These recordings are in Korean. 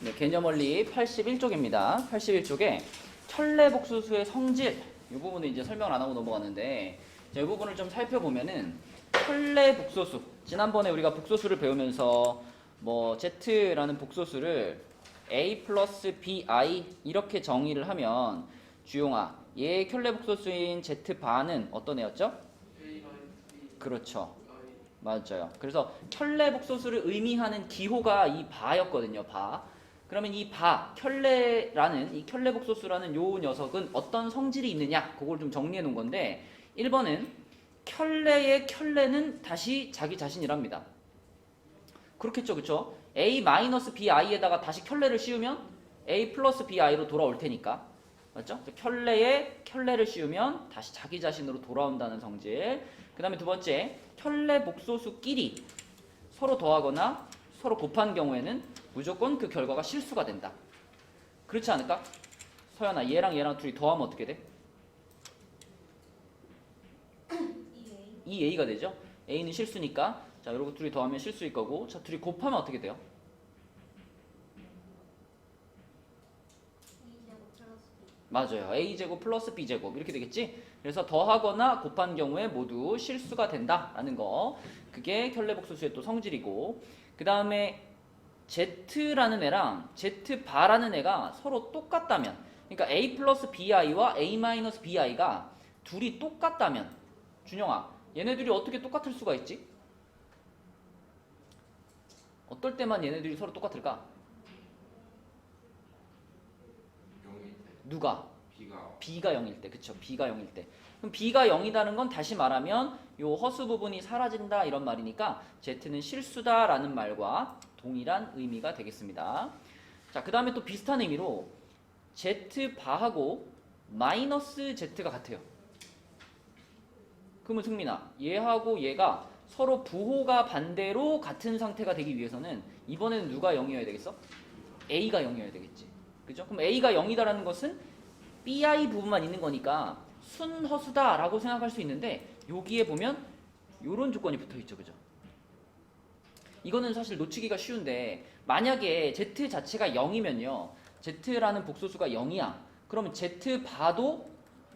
네, 개념원리 81쪽입니다. 81쪽에 켤레복소수의 성질 이 부분은 이제 설명을 안 하고 넘어갔는데 이 부분을 좀 살펴보면은 켤레복소수 지난번에 우리가 복소수를 배우면서 뭐 Z라는 복소수를 A 플러스 BI 이렇게 정의를 하면 주용아 얘의 켤레복소수인 Z바는 어떤 애였죠? 그렇죠. 맞아요. 그래서 켤레복소수를 의미하는 기호가 이 바였거든요. 바. 그러면 이 바, 켤레라는 이 켤레복소수라는 요 녀석은 어떤 성질이 있느냐? 그걸 좀 정리해 놓은 건데 1번은 켤레의 켤레는 다시 자기 자신이랍니다. 그렇겠죠. 그쵸? A-bi에다가 다시 켤레를 씌우면 A 플러스 bi로 돌아올 테니까. 맞죠? 켤레에 켤레를 씌우면 다시 자기 자신으로 돌아온다는 성질. 그 다음에 두 번째, 켤레 복소수끼리 서로 더하거나 서로 곱한 경우에는 무조건 그 결과가 실수가 된다. 그렇지 않을까? 서연아, 얘랑 얘랑 둘이 더하면 어떻게 돼? 2A가 되죠? A는 실수니까 자, 이러고 둘이 더하면 실수일 거고 자, 둘이 곱하면 어떻게 돼요? 맞아요. A제곱 플러스 B제곱 이렇게 되겠지? 그래서 더하거나 곱한 경우에 모두 실수가 된다라는 거. 그게 켤레복소수의 또 성질이고 그 다음에 Z라는 애랑 Z바라는 애가 서로 똑같다면 그러니까 A 플러스 BI와 A 마이너스 BI가 둘이 똑같다면 준영아 얘네들이 어떻게 똑같을 수가 있지? 어떨 때만 얘네들이 서로 똑같을까? 누가? B가 0일 때. 그쵸? B가 0일 때. 그럼 B가 0이라는 건 다시 말하면 요 허수 부분이 사라진다 이런 말이니까 Z는 실수다라는 말과 동일한 의미가 되겠습니다. 자, 그 다음에 또 비슷한 의미로 Z바하고 마이너스 Z가 같아요. 그러면 승민아, 얘하고 얘가 서로 부호가 반대로 같은 상태가 되기 위해서는 이번에는 누가 0이어야 되겠어? A가 0이어야 되겠지. 그죠? 그럼 A가 0이다라는 것은 BI 부분만 있는 거니까 순허수다라고 생각할 수 있는데 여기에 보면 이런 조건이 붙어있죠. 그죠? 이거는 사실 놓치기가 쉬운데 만약에 Z 자체가 0이면요. Z라는 복소수가 0이야. 그러면 Z바도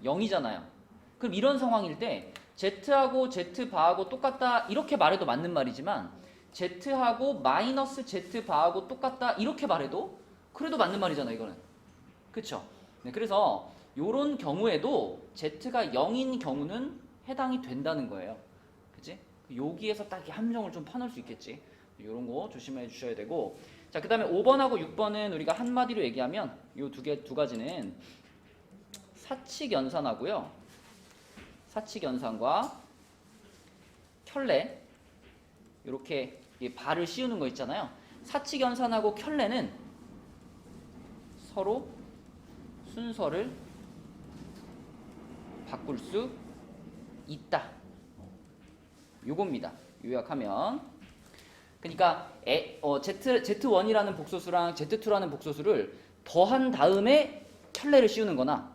0이잖아요. 그럼 이런 상황일 때 Z하고 Z바하고 똑같다 이렇게 말해도 맞는 말이지만 Z하고 마이너스 Z바하고 똑같다 이렇게 말해도 그래도 맞는 말이잖아 이거는. 그쵸? 네, 그래서 요런 경우에도 Z가 0인 경우는 해당이 된다는 거예요. 그치? 여기에서 딱 함정을 좀 파놓을 수 있겠지. 요런 거 조심해 주셔야 되고 자, 그 다음에 5번하고 6번은 우리가 한마디로 얘기하면 요 두 가지는 사칙연산하고요. 사칙연산과 켤레 요렇게 발을 씌우는 거 있잖아요. 사칙연산하고 켤레는 서로 순서를 바꿀 수 있다. 요겁니다. 요약하면 그러니까 Z1이라는 복소수랑 Z2라는 복소수를 더한 다음에 켤레를 씌우는 거나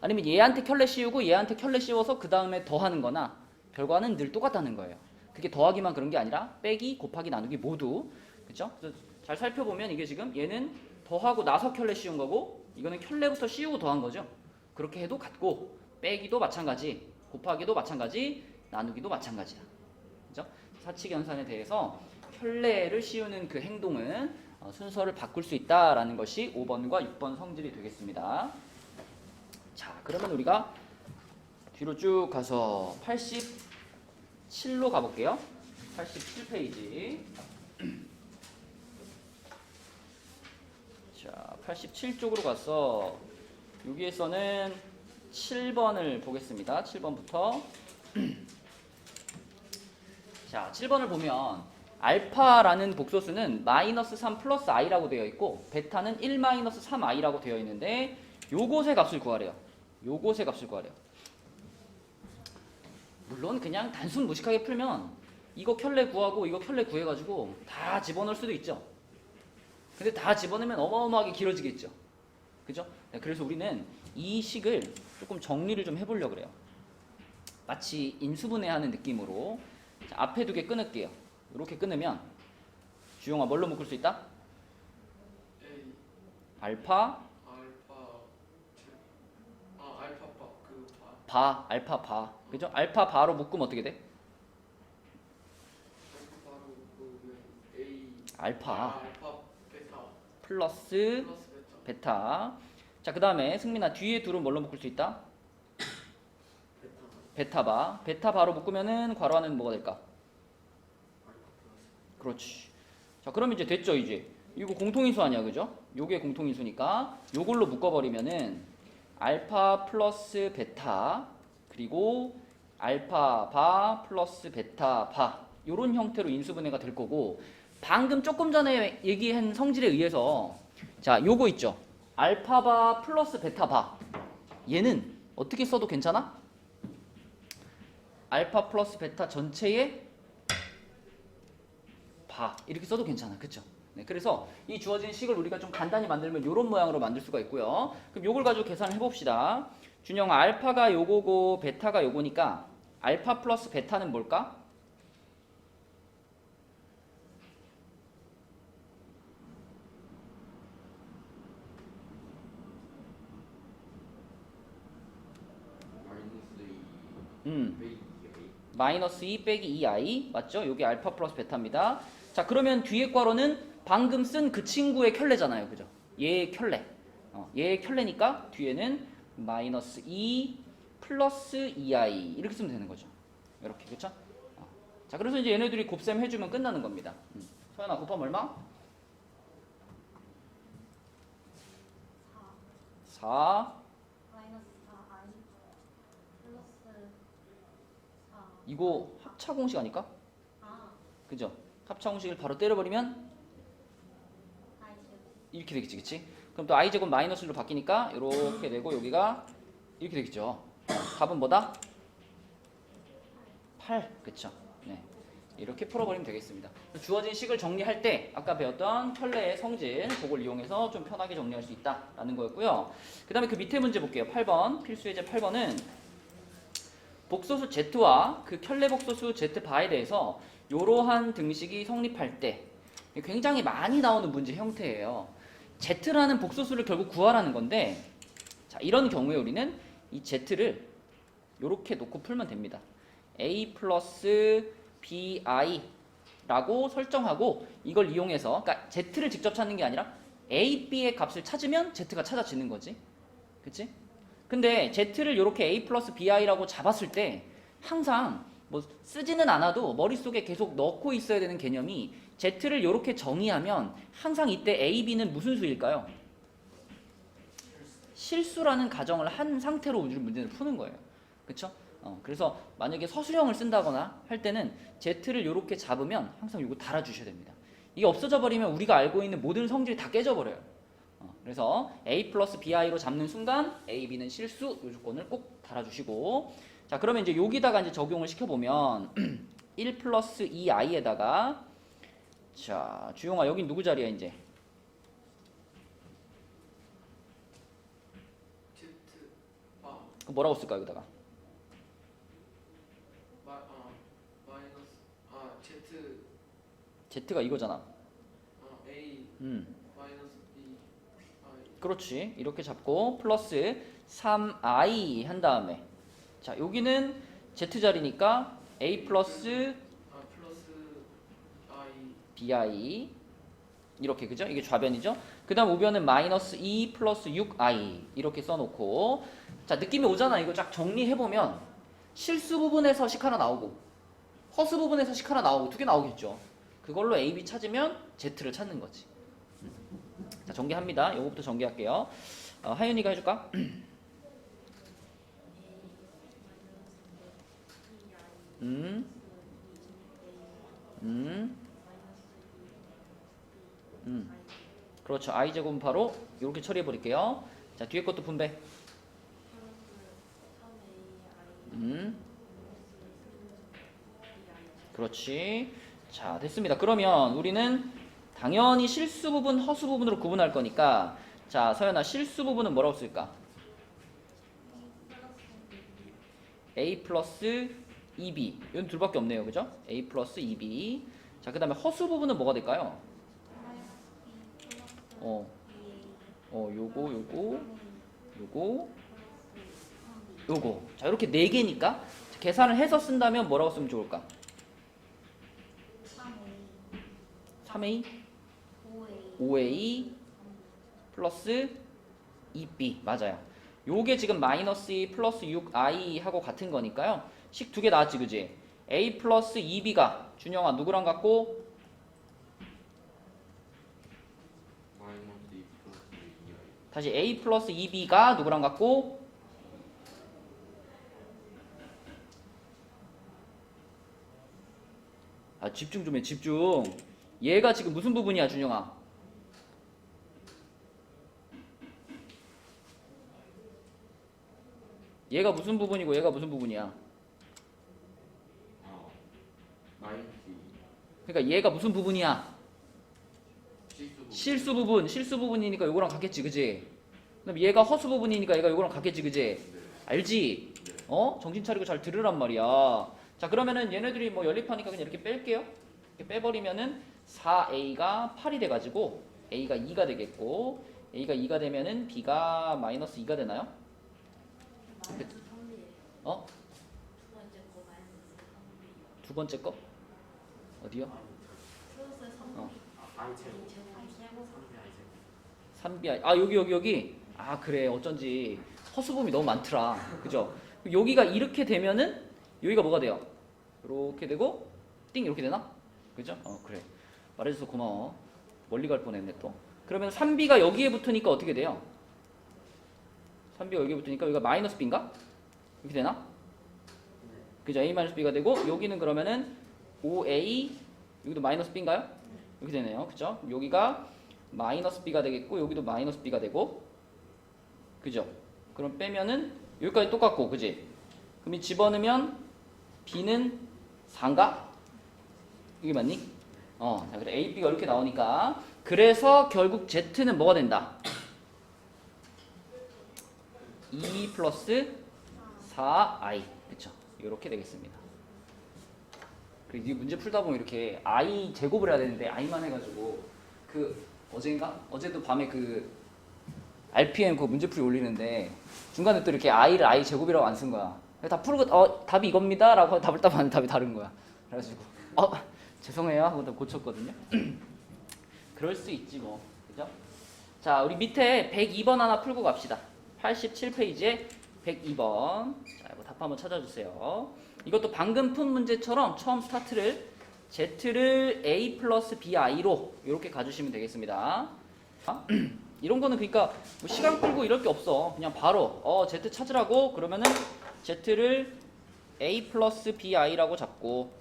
아니면 얘한테 켤레 씌우고 얘한테 켤레 씌워서 그 다음에 더하는 거나 결과는 늘 똑같다는 거예요. 그게 더하기만 그런 게 아니라 빼기, 곱하기, 나누기 모두. 그쵸? 그래서 잘 살펴보면 이게 지금 얘는 더하고 나서 켤레 씌운 거고 이거는 켤레부터 씌우고 더한 거죠. 그렇게 해도 같고 빼기도 마찬가지, 곱하기도 마찬가지, 나누기도 마찬가지야. 그죠? 사칙연산에 대해서 켤레를 씌우는 그 행동은 순서를 바꿀 수 있다라는 것이 5번과 6번 성질이 되겠습니다. 자, 그러면 우리가 뒤로 쭉 가서 87로 가볼게요. 87페이지. 자, 87쪽으로 가서 여기에서는 7번을 보겠습니다. 7번부터. 자, 7번을 보면 알파라는 복소수는 마이너스 3 플러스 i라고 되어 있고 베타는 1 마이너스 3i라고 되어 있는데 요것의 값을 구하래요. 요것의 값을 구하래요. 물론 그냥 단순 무식하게 풀면 이거 켤레 구하고 이거 켤레 구해가지고 다 집어넣을 수도 있죠. 근데 다 집어넣으면 어마어마하게 길어지겠죠. 그죠? 네, 그래서 우리는 이 식을 조금 정리를 좀 해보려고 그래요. 마치 인수분해하는 느낌으로. 자, 앞에 두 개 끊을게요. 이렇게 끊으면 주영아 뭘로 묶을 수 있다? 알파 알파 알파 바 알파 바 그죠? 알파 바로 묶으면 어떻게 돼? 알파 바로 그 A 알파 알파 베타 플러스 플러스 베타 베타. 자, 그 다음에 승민아 뒤에 둘은 뭘로 묶을 수 있다? 베타 베타바. 베타바로 묶으면은 괄호 안은 뭐가 될까? 알파 플러스 그렇지. 자, 그럼 이제 됐죠, 이제. 이거 공통인수 아니야, 그죠? 요게 공통인수니까 요걸로 묶어버리면은 알파 플러스 베타 그리고 알파 바 플러스 베타 바 요런 형태로 인수분해가 될 거고, 방금 조금 전에 얘기한 성질에 의해서 자, 요거 있죠? 알파 바 플러스 베타 바 얘는 어떻게 써도 괜찮아? 알파 플러스 베타 전체의 바 이렇게 써도 괜찮아, 그쵸? 네, 그래서 이 주어진 식을 우리가 좀 간단히 만들면 이런 모양으로 만들 수가 있고요. 그럼 요걸 가지고 계산을 해봅시다. 준영, 알파가 요거고 베타가 요거니까 알파 플러스 베타는 뭘까? 마이너스 2 빼기 2i 맞죠? 요게 알파 플러스 베타입니다. 자, 그러면 뒤에 괄호는 방금 쓴 그 친구의 켤레잖아요, 그죠? 얘의 켤레. 얘의 켤레니까 뒤에는 마이너스 2 플러스 2i 이렇게 쓰면 되는 거죠. 이렇게, 그쵸? 자, 그래서 이제 얘네들이 곱셈 해주면 끝나는 겁니다. 소연아, 곱하면 얼마? 4 마이너스 4i 플러스 4. 이거 합차 공식 아닐까? 아, 그죠? 합차 공식을 바로 때려버리면 i 제곱. 이렇게 되겠지, 그치? 그럼 또 i제곱 마이너스 1로 바뀌니까 이렇게 되고 여기가 이렇게 되겠죠. 답은 뭐다? 8, 그쵸? 네, 이렇게 풀어버리면 되겠습니다. 주어진 식을 정리할 때 아까 배웠던 켤레의 성질 그걸 이용해서 좀 편하게 정리할 수 있다라는 거였고요. 그 다음에 그 밑에 문제 볼게요. 8번 필수예제 8번은 복소수 z와 그 켤레 복소수 z바에 대해서 이러한 등식이 성립할 때 굉장히 많이 나오는 문제 형태예요. z라는 복소수를 결국 구하라는 건데, 자, 이런 경우에 우리는 이 z를 이렇게 놓고 풀면 됩니다. a 플러스 bi 라고 설정하고 이걸 이용해서, 그러니까 z를 직접 찾는 게 아니라 a, b의 값을 찾으면 z가 찾아지는 거지, 그치? 근데 z를 이렇게 a 플러스 bi라고 잡았을 때 항상 뭐 쓰지는 않아도 머릿속에 계속 넣고 있어야 되는 개념이, z를 이렇게 정의하면 항상 이때 a, b는 무슨 수일까요? 실수라는 가정을 한 상태로 우리 문제를 푸는 거예요. 그쵸? 그래서 만약에 서술형을 쓴다거나 할 때는 z를 이렇게 잡으면 항상 이거 달아주셔야 됩니다. 이게 없어져 버리면 우리가 알고 있는 모든 성질이 다 깨져버려요. 그래서 a 플러스 bi로 잡는 순간 a, b는 실수, 이 조건을 꼭 달아주시고, 자, 그러면 이제 여기다가 이제 적용을 시켜보면 1 플러스 2i에다가, 자, 주용아 여긴 누구 자리야 이제? Z 바 그럼 뭐라고 쓸까 여기다가? 마이너스 Z z가 이거잖아. A 마이너스 B I 그렇지. 이렇게 잡고 플러스 3i 한 다음에, 자, 여기는 z 자리니까 a 플러스 플러스 I bi 이렇게, 그죠? 이게 좌변이죠? 그 다음 우변은 마이너스 2 플러스 6i 이렇게 써놓고, 자, 느낌이 오잖아. 이거 쫙 정리해보면 실수 부분에서 식 하나 나오고 허수 부분에서 식 하나 나오고 두 개 나오겠죠. 그걸로 a, b 찾으면 z를 찾는 거지. 자, 전개합니다. 요거부터 전개할게요. 하윤이가 해줄까? 그렇죠. i제곱 바로 이렇게 처리해 버릴게요. 자, 뒤에 것도 분배. 그렇지. 자, 됐습니다. 그러면 우리는 당연히 실수 부분, 허수 부분으로 구분할 거니까, 자, 서연아, 실수 부분은 뭐라고 쓸까? a 플러스 2b. 이건 둘밖에 없네요. 그죠? a 플러스 2b. 자, 그 다음에 허수 부분은 뭐가 될까요? 마이너스 2 플러스 어, 2a. 요거 요거. 자, 이렇게 네 개니까 계산을 해서 쓴다면 뭐라고 쓰면 좋을까? 3A 5A 플러스 2B 맞아요. 요게 지금 마이너스 2 플러스 6I 하고 같은 거니까요. 식 두 개 나왔지 그지? A 플러스 2B가 준영아 누구랑 같고? 마이너스 2 플러스 2i. 다시 A 플러스 2B가 누구랑 같고? 아 집중 좀 해 집중. 얘가 지금 무슨 부분이야 준영아? 얘가 무슨 부분이고 얘가 무슨 부분이야? 마이너스 2. 그러니까 얘가 무슨 부분이야? 실수 부분. 실수 부분이니까 요거랑 같겠지 그지? 그럼 얘가 허수 부분이니까 얘가 요거랑 같겠지 그지? 네. 알지? 네. 정신 차리고 잘 들으란 말이야. 자 그러면은 얘네들이 뭐 연립하니까 그냥 이렇게 뺄게요. 이렇게 빼버리면은 4A가 8이 돼가지고 A가 2가 되겠고 A가 2가 되면은 B가 마이너스 2가 되나요? 어? 두 번째 거? 어디요? i 제곱. 3bi 아 여기 아 그래 어쩐지 허수범이 너무 많더라 그죠? 여기가 이렇게 되면은 여기가 뭐가 돼요? 이렇게 되고 띵 이렇게 되나? 그죠? 그래 말해줘서 고마워. 멀리 갈 뻔했네 또. 그러면 3b가 여기에 붙으니까 어떻게 돼요? 3b가 여기에 붙으니까 여기가 마이너스 b인가? 이렇게 되나? 그죠? a 마이너스 b가 되고 여기는 그러면은 5a 여기도 마이너스 b인가요? 이렇게 되네요 그죠? 여기가 마이너스 b가 되겠고 여기도 마이너스 b가 되고 그죠? 그럼 빼면은 여기까지 똑같고 그지? 그럼 이 집어넣으면 b는 4인가? 이게 맞니? 자, 그래 a, b가 이렇게 나오니까 그래서 결국 z는 뭐가 된다? 2 플러스 4i 그쵸? 이렇게 되겠습니다. 그리고 이 문제 풀다 보면 이렇게 i 제곱을 해야 되는데 i만 해가지고 그 어제도 밤에 그 RPM 그 문제풀이 올리는데 중간에 또 이렇게 i를 i 제곱이라고 안 쓴 거야. 다 풀고 답이 이겁니다라고 답을 따봤는데 답이 다른 거야. 그래가지고 죄송해요 하고 다 고쳤거든요. 그럴 수 있지 뭐 그죠? 자 우리 밑에 102번 하나 풀고 갑시다. 87페이지에 102번. 자 이거 답 한번 찾아주세요. 이것도 방금 푼 문제처럼 처음 스타트를 Z를 A 플러스 BI로 이렇게 가주시면 되겠습니다. 이런 거는 그러니까 뭐 시간 끌고 이럴 게 없어. 그냥 바로 Z 찾으라고 그러면은 Z를 A 플러스 BI라고 잡고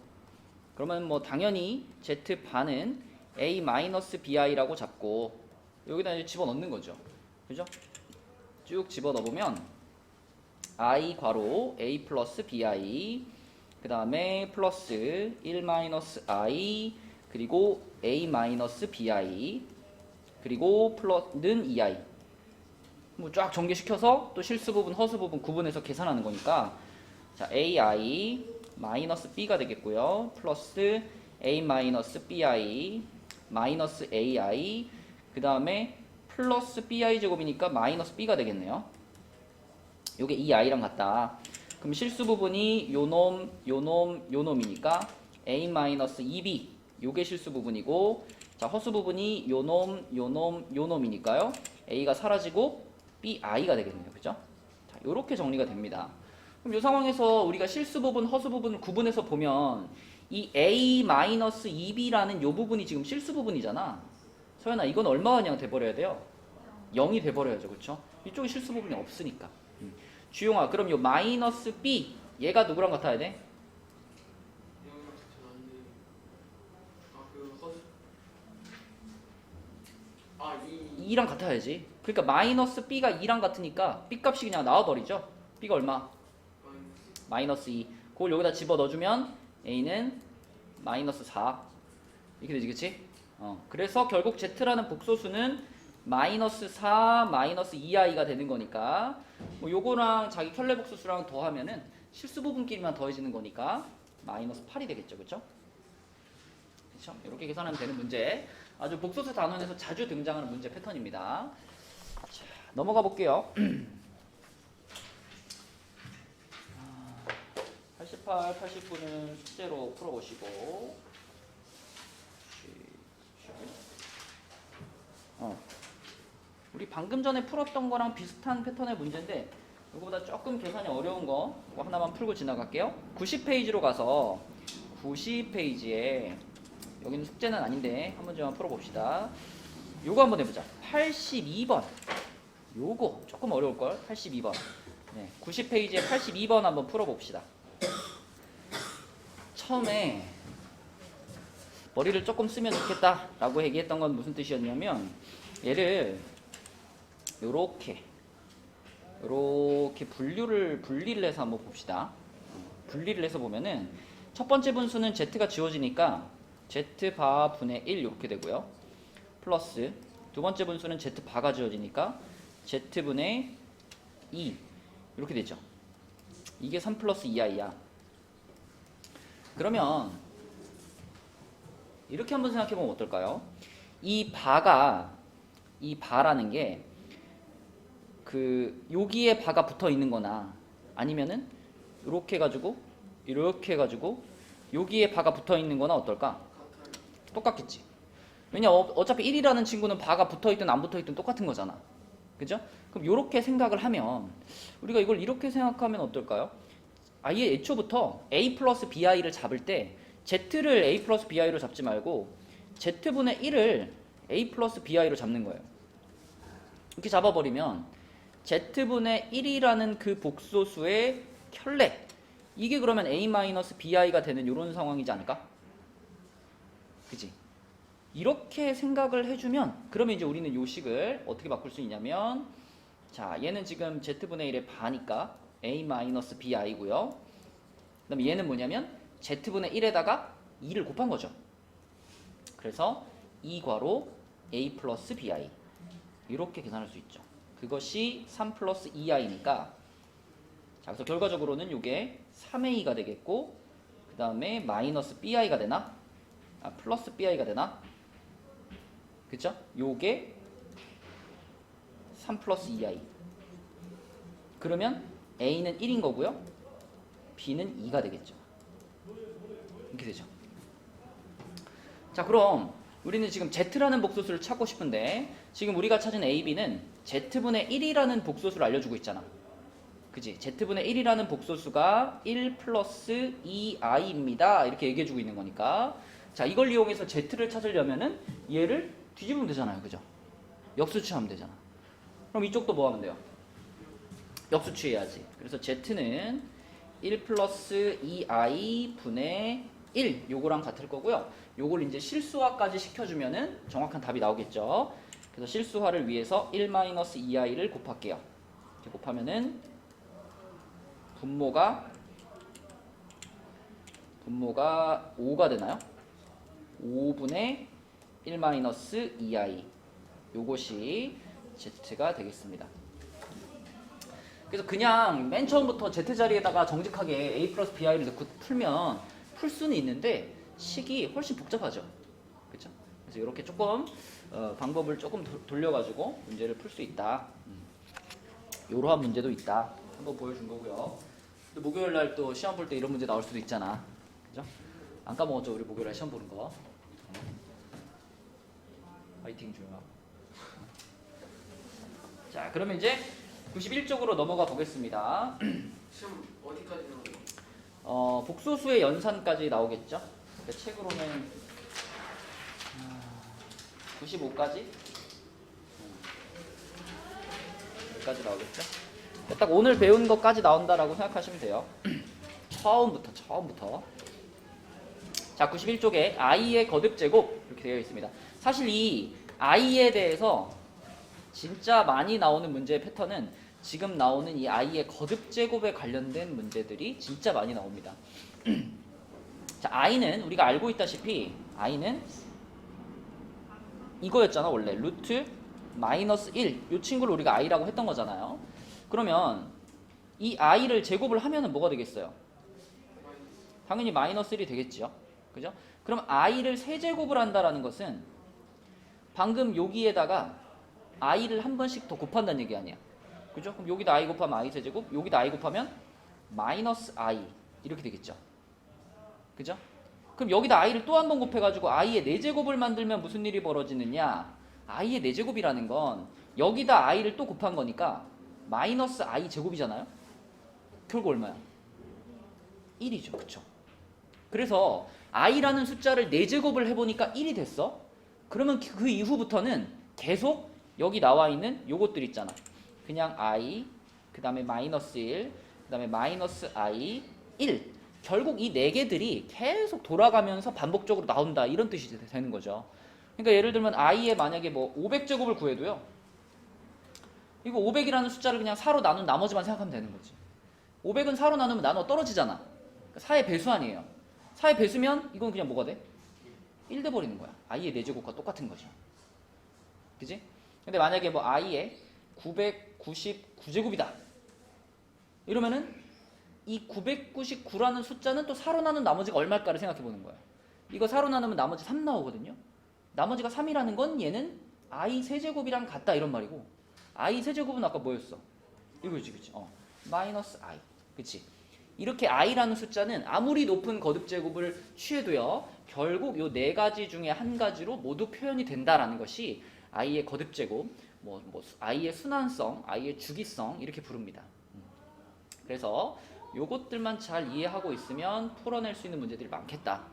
그러면 뭐 당연히 Z 반은 A 마이너스 BI라고 잡고 여기다 이제 집어넣는 거죠. 그죠? 쭉 집어넣으면 I 괄호 A 플러스 BI 그 다음에 플러스 1 마이너스 I 그리고 A 마이너스 BI 그리고 플러스는 2i 뭐 쫙 전개시켜서 또 실수 부분 허수 부분 구분해서 계산하는 거니까 자 AI 마이너스 B가 되겠고요 플러스 A 마이너스 BI 마이너스 AI 그 다음에 플러스 BI 제곱이니까 마이너스 B가 되겠네요. 요게 이 i랑 같다. 그럼 실수 부분이 요놈이니까 A-2B 요게 실수 부분이고 자 허수 부분이 요놈이니까요. A가 사라지고 BI가 되겠네요. 그죠? 자, 요렇게 정리가 됩니다. 그럼 이 상황에서 우리가 실수 부분, 허수 부분을 구분해서 보면 이 A-2B라는 요 부분이 지금 실수 부분이잖아. 서연아 이건 얼마가 그냥 돼버려야 돼요? 0이 돼버려야죠. 그쵸? 이쪽에 실수 부분이 없으니까. 주용아 그럼 요 마이너스 B 얘가 누구랑 같아야 돼? 이거랑 같이 나는데 그 허수 2랑 같아야지. 그러니까 마이너스 B가 2랑 같으니까 B 값이 그냥 나와버리죠. B가 얼마? 마이너스 2. 그걸 여기다 집어넣어주면 A는 마이너스 4 이렇게 되지 그치? 그래서 결국 Z라는 복소수는 마이너스 4 마이너스 2i가 되는 거니까 뭐 요거랑 자기 켤레 복소수랑 더하면은 실수 부분끼리만 더해지는 거니까 마이너스 8이 되겠죠. 그쵸? 그쵸? 이렇게 계산하면 되는 문제. 아주 복소수 단원에서 자주 등장하는 문제 패턴입니다. 자, 넘어가 볼게요. 88, 89는 숙제로 풀어보시고 우리 방금 전에 풀었던 거랑 비슷한 패턴의 문제인데 이거보다 조금 계산이 어려운 거 하나만 풀고 지나갈게요. 90페이지로 가서 90페이지에 여기는 숙제는 아닌데 한 문제만 풀어봅시다. 요거 한번 해보자. 82번 요거 조금 어려울걸? 82번. 네, 90페이지에 82번 한번 풀어봅시다. 처음에 머리를 조금 쓰면 좋겠다 라고 얘기했던 건 무슨 뜻이었냐면 얘를 요렇게 분리를 해서 한번 봅시다. 분리를 해서 보면은 첫 번째 분수는 z가 지워지니까 z바 분의 1 이렇게 되고요. 플러스 두 번째 분수는 z바가 지워지니까 z분의 2 이렇게 되죠. 이게 3 플러스 2i야. 그러면 이렇게 한번 생각해 보면 어떨까요? 이 바라는 게 여기에 바가 붙어 있는 거나 아니면은 이렇게 해가지고 여기에 바가 붙어 있는 거나 어떨까? 똑같겠지. 왜냐 어차피 1이라는 친구는 바가 붙어 있든 안 붙어 있든 똑같은 거잖아. 그죠? 그럼 이렇게 생각을 하면 우리가 이걸 이렇게 생각하면 어떨까요? 아예 애초부터 a 플러스 bi를 잡을 때 z를 a 플러스 bi로 잡지 말고 z분의 1을 a 플러스 bi로 잡는 거예요. 이렇게 잡아버리면 z분의 1이라는 그 복소수의 켤레 이게 그러면 a-bi가 되는 이런 상황이지 않을까? 그치? 이렇게 생각을 해주면 그러면 이제 우리는 요 식을 어떻게 바꿀 수 있냐면 자 얘는 지금 z분의 1의 바니까 a-bi고요. 그 다음에 얘는 뭐냐면 z분의 1에다가 2를 곱한 거죠. 그래서 2괄호 a 플러스 bi 이렇게 계산할 수 있죠. 그것이 3 플러스 2i니까 자 그래서 결과적으로는 이게 3a가 되겠고 그 다음에 마이너스 bi가 되나? 플러스 bi가 되나? 그쵸? 요게 3 플러스 2i 그러면 a는 1인 거고요 b는 2가 되겠죠. 이렇게 되죠. 자 그럼 우리는 지금 z라는 복소수를 찾고 싶은데 지금 우리가 찾은 a, b는 z분의 1이라는 복소수를 알려주고 있잖아. 그치? z분의 1이라는 복소수가 1 플러스 2i입니다 이렇게 얘기해주고 있는 거니까 자 이걸 이용해서 z를 찾으려면은 얘를 뒤집으면 되잖아요. 그죠? 역수취하면 되잖아. 그럼 이쪽도 뭐 하면 돼요? 역수취해야지. 그래서 z는 1 플러스 2i 분의 1 요거랑 같을 거고요. 요걸 이제 실수화까지 시켜주면은 정확한 답이 나오겠죠. 그래서 실수화를 위해서 1 마이너스 2i를 곱할게요. 이렇게 곱하면은 분모가 5가 되나요? 5분의 1 마이너스 2i 요것이 z가 되겠습니다. 그래서 그냥 맨 처음부터 z자리에다가 정직하게 a 플러스 bi를 넣고 풀면 풀 수는 있는데 식이 훨씬 복잡하죠. 그렇죠? 그래서 이렇게 조금 방법을 조금 돌려가지고 문제를 풀 수 있다. 이러한 문제도 있다. 한번 보여준 거고요. 또 목요일 날 또 시험 볼 때 이런 문제 나올 수도 있잖아. 그죠? 안 까먹었죠? 우리 목요일 날 시험 보는 거. 화이팅 조용하. 자, 그러면 이제 91쪽으로 넘어가 보겠습니다. 시험 어디까지 나와요? 복소수의 연산까지 나오겠죠? 그러니까 책으로는 95까지? 여기까지 나오겠죠? 딱 오늘 배운 것까지 나온다라고 생각하시면 돼요. 처음부터. 자, 91쪽에 i의 거듭제곱 이렇게 되어 있습니다. 사실 이 i에 대해서 진짜 많이 나오는 문제의 패턴은 지금 나오는 이 i의 거듭제곱에 관련된 문제들이 진짜 많이 나옵니다. 자, i는 우리가 알고 있다시피 i는 이거였잖아. 원래 루트 마이너스 1 이 친구를 우리가 i라고 했던 거잖아요. 그러면 이 i를 제곱을 하면은 뭐가 되겠어요? 당연히 마이너스 1이 되겠지요. 그죠? 그럼 i를 세제곱을 한다라는 것은 방금 여기에다가 i를 한 번씩 더 곱한다는 얘기 아니야. 그죠? 그럼 여기다 i 곱하면 i 세제곱, 여기다 i 곱하면 마이너스 i 이렇게 되겠죠. 그죠? 그럼 여기다 i를 또 한 번 곱해가지고 i의 4제곱을 만들면 무슨 일이 벌어지느냐? i의 4제곱이라는 건 여기다 i를 또 곱한 거니까 마이너스 i 제곱이잖아요. 결국 얼마야? 1이죠. 그쵸? 그래서 i라는 숫자를 4제곱을 해보니까 1이 됐어. 그러면 그 이후부터는 계속 여기 나와 있는 요것들 있잖아. 그냥 i, 그 다음에 마이너스 1, 그 다음에 마이너스 i, 1. 결국 이 4개들이 계속 돌아가면서 반복적으로 나온다. 이런 뜻이 되는 거죠. 그러니까 예를 들면 i에 만약에 뭐 500제곱을 구해도요. 이거 500이라는 숫자를 그냥 4로 나눈 나머지만 생각하면 되는 거지. 500은 4로 나누면 나눠 떨어지잖아. 그러니까 4의 배수 아니에요. 4의 배수면 이건 그냥 뭐가 돼? 1 돼버리는 거야. i의 4제곱과 똑같은 거죠. 그지? 근데 만약에 뭐 i의 999제곱이다. 이러면은 이 999라는 숫자는 또 4로 나눈 나머지가 얼마일까를 생각해 보는 거야. 이거 4로 나누면 나머지 3 나오거든요. 나머지가 3이라는 건 얘는 i 세제곱이랑 같다 이런 말이고 i 세제곱은 아까 뭐였어? 이거지, 그치? 마이너스 i. 그치? 이렇게 i라는 숫자는 아무리 높은 거듭제곱을 취해도요. 결국 요 4가지 중에 한 가지로 모두 표현이 된다라는 것이 i의 거듭제곱, 뭐 i의 순환성, i의 주기성 이렇게 부릅니다. 그래서 요것들만 잘 이해하고 있으면 풀어낼 수 있는 문제들이 많겠다.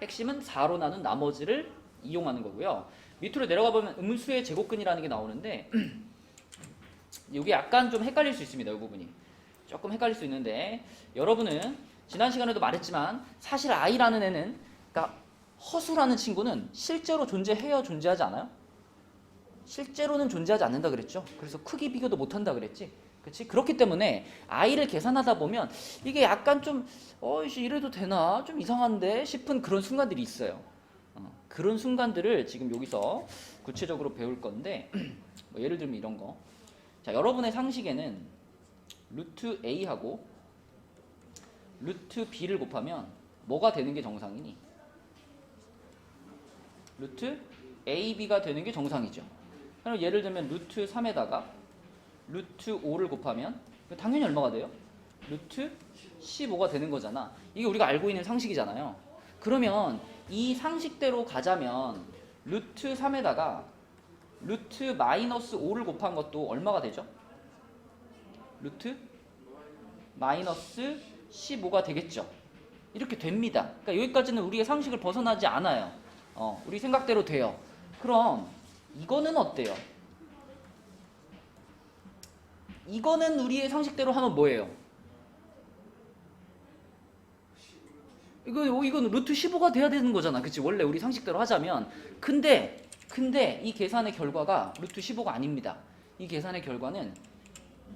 핵심은 4로 나눈 나머지를 이용하는 거고요. 밑으로 내려가 보면 음수의 제곱근이라는 게 나오는데 이게 약간 좀 헷갈릴 수 있습니다. 이 부분이 조금 헷갈릴 수 있는데 여러분은 지난 시간에도 말했지만 사실 i라는 애는 그러니까 허수라는 친구는 실제로 존재해요? 존재하지 않아요? 실제로는 존재하지 않는다 그랬죠. 그래서 크기 비교도 못한다 그랬지. 그렇지? 그렇기 때문에 i를 계산하다 보면 이게 약간 좀 이래도 되나? 좀 이상한데 싶은 그런 순간들이 있어요. 그런 순간들을 지금 여기서 구체적으로 배울 건데 뭐 예를 들면 이런 거. 자, 여러분의 상식에는 루트 a하고 루트 b를 곱하면 뭐가 되는 게 정상이니? 루트 ab가 되는 게 정상이죠. 그럼 예를 들면 루트 3에다가 루트 5를 곱하면 당연히 얼마가 돼요? 루트 15가 되는 거잖아. 이게 우리가 알고 있는 상식이잖아요. 그러면 이 상식대로 가자면 루트 3에다가 루트 마이너스 5를 곱한 것도 얼마가 되죠? 루트 마이너스 15가 되겠죠. 이렇게 됩니다. 그러니까 여기까지는 우리의 상식을 벗어나지 않아요. 우리 생각대로 돼요. 그럼 이거는 어때요? 이거는 우리의 상식대로 하면 뭐예요? 이건 루트 15가 돼야 되는 거잖아. 그치? 원래 우리 상식대로 하자면. 근데 이 계산의 결과가 루트 15가 아닙니다. 이 계산의 결과는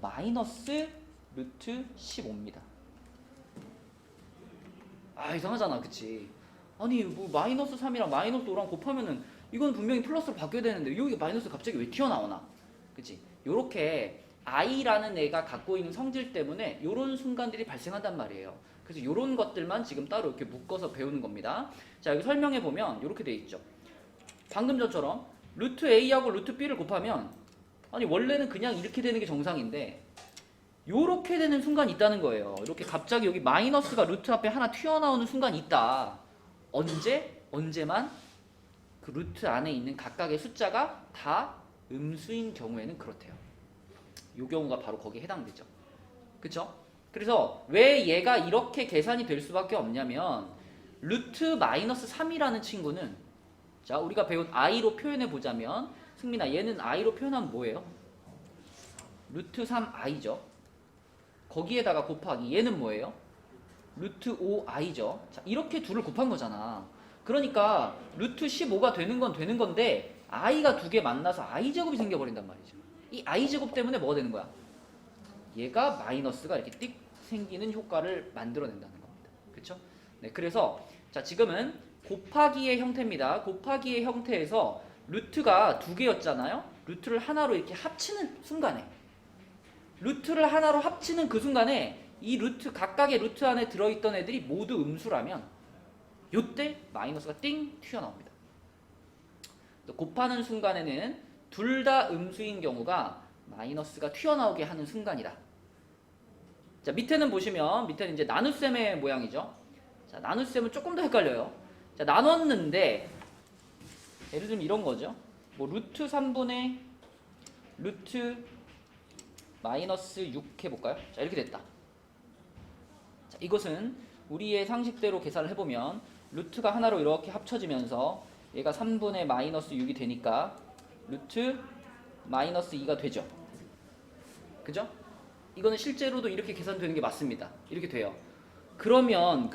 마이너스 루트 15입니다. 이상하잖아. 그치? 아니 뭐 마이너스 3이랑 마이너스 5랑 곱하면은 이건 분명히 플러스로 바뀌어야 되는데 여기 마이너스 갑자기 왜 튀어나오나? 그치? 요렇게 i라는 애가 갖고 있는 성질 때문에 요런 순간들이 발생한단 말이에요. 그래서 요런 것들만 지금 따로 이렇게 묶어서 배우는 겁니다. 자, 여기 설명해 보면 이렇게 돼 있죠. 방금 전처럼 루트 a하고 루트 b를 곱하면 아니 원래는 그냥 이렇게 되는 게 정상인데 요렇게 되는 순간이 있다는 거예요. 이렇게 갑자기 여기 마이너스가 루트 앞에 하나 튀어나오는 순간이 있다. 언제만 그 루트 안에 있는 각각의 숫자가 다 음수인 경우에는 그렇대요. 요 경우가 바로 거기에 해당되죠. 그쵸? 그래서 왜 얘가 이렇게 계산이 될 수밖에 없냐면 루트 마이너스 3이라는 친구는 자 우리가 배운 i로 표현해 보자면 승민아 얘는 i로 표현하면 뭐예요? 루트 3i죠. 거기에다가 곱하기 얘는 뭐예요? 루트 5i죠. 자 이렇게 둘을 곱한 거잖아. 그러니까 루트 15가 되는 건 되는 건데 i가 두 개 만나서 i제곱이 생겨버린단 말이죠. 이 i제곱 때문에 뭐가 되는 거야? 얘가 마이너스가 이렇게 띡 생기는 효과를 만들어낸다는 겁니다. 그렇죠? 네, 그래서 자 지금은 곱하기의 형태입니다. 곱하기의 형태에서 루트가 두 개였잖아요. 루트를 하나로 이렇게 합치는 순간에 루트를 하나로 합치는 그 순간에 이 루트 각각의 루트 안에 들어있던 애들이 모두 음수라면 요때 마이너스가 띵 튀어나옵니다. 곱하는 순간에는 둘 다 음수인 경우가 마이너스가 튀어나오게 하는 순간이다. 자, 밑에는 보시면 밑에는 이제 나눗셈의 모양이죠. 자, 나눗셈은 조금 더 헷갈려요. 자, 나눴는데 예를 들면 이런 거죠. 뭐 루트 3분의 루트 마이너스 6 해볼까요? 자, 이렇게 됐다. 자, 이것은 우리의 상식대로 계산을 해보면 루트가 하나로 이렇게 합쳐지면서 얘가 3분의 마이너스 6이 되니까 루트 마이너스 2가 되죠. 그죠? 이거는 실제로도 이렇게 계산되는 게 맞습니다. 이렇게 돼요. 그러면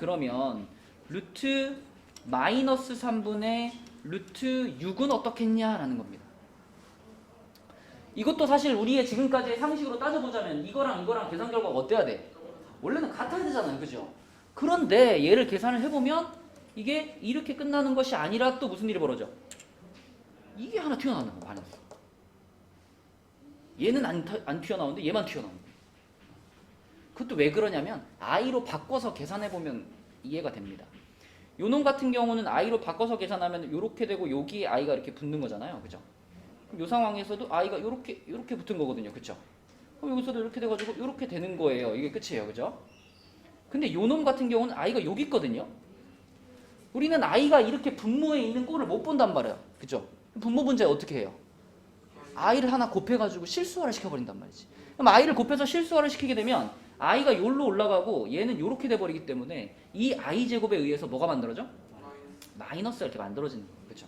루트 마이너스 3분의 루트 6은 어떻겠냐라는 겁니다. 이것도 사실 우리의 지금까지의 상식으로 따져보자면 이거랑 계산 결과가 어때야 돼? 원래는 같아야 되잖아요. 그죠? 그런데 얘를 계산을 해보면 이게 이렇게 끝나는 것이 아니라 또 무슨 일이 벌어져? 이게 하나 튀어나오는 거 마이너스. 얘는 안 튀어나오는데 얘만 튀어나오는 거예요. 그것도 왜 그러냐면 i로 바꿔서 계산해보면 이해가 됩니다. 요놈 같은 경우는 i로 바꿔서 계산하면 요렇게 되고 여기에 i가 이렇게 붙는 거잖아요. 그죠? 그럼 요 상황에서도 i가 요렇게 붙은 거거든요. 그쵸? 그럼 여기서도 이렇게 돼가지고 요렇게 되는 거예요. 이게 끝이에요. 그죠? 근데 요놈 같은 경우는 i가 여기 있거든요. 우리는 i가 이렇게 분모에 있는 꼴을 못 본단 말이에요. 그죠? 분모 분자에 어떻게 해요? i를 하나 곱해가지고 실수화를 시켜버린단 말이지. 그럼 i를 곱해서 실수화를 시키게 되면 i가 요로 올라가고 얘는 요렇게 돼버리기 때문에 이 i 제곱에 의해서 뭐가 만들어져? 마이너스가 이렇게 만들어지는 거예요. 그렇죠?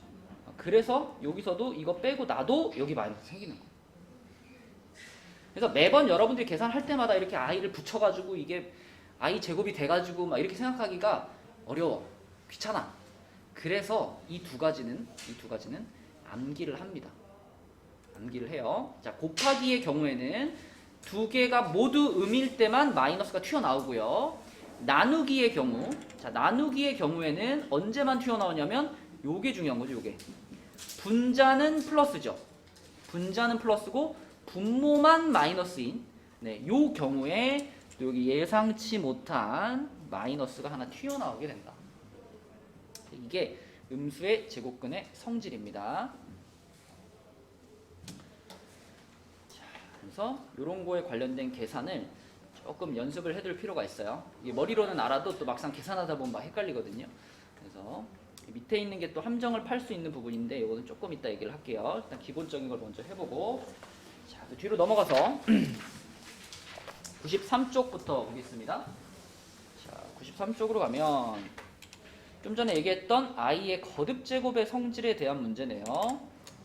그래서 여기서도 이거 빼고 나도 여기 마이너스 생기는 거예요. 그래서 매번 여러분들이 계산할 때마다 이렇게 i를 붙여가지고 이게 i 제곱이 돼가지고 막 이렇게 생각하기가 어려워. 귀찮아. 그래서 이 두 가지는 암기를 합니다. 암기를 해요. 자, 곱하기의 경우에는 두 개가 모두 음일 때만 마이너스가 튀어나오고요. 나누기의 경우에는 언제만 튀어나오냐면 요게 중요한 거죠. 요게 분자는 플러스죠. 분자는 플러스고 분모만 마이너스인 요 경우에 여기 예상치 못한 마이너스가 하나 튀어나오게 된다. 이게 음수의 제곱근의 성질입니다. 그래서 이런 거에 관련된 계산을 조금 연습을 해둘 필요가 있어요. 이게 머리로는 알아도 또 막상 계산하다 보면 막 헷갈리거든요. 그래서 밑에 있는 게 또 함정을 팔 수 있는 부분인데 이거는 조금 이따 얘기를 할게요. 일단 기본적인 걸 먼저 해보고 자, 그 뒤로 넘어가서 93쪽부터 보겠습니다. 자, 93쪽으로 가면 좀 전에 얘기했던 i의 거듭 제곱의 성질에 대한 문제네요.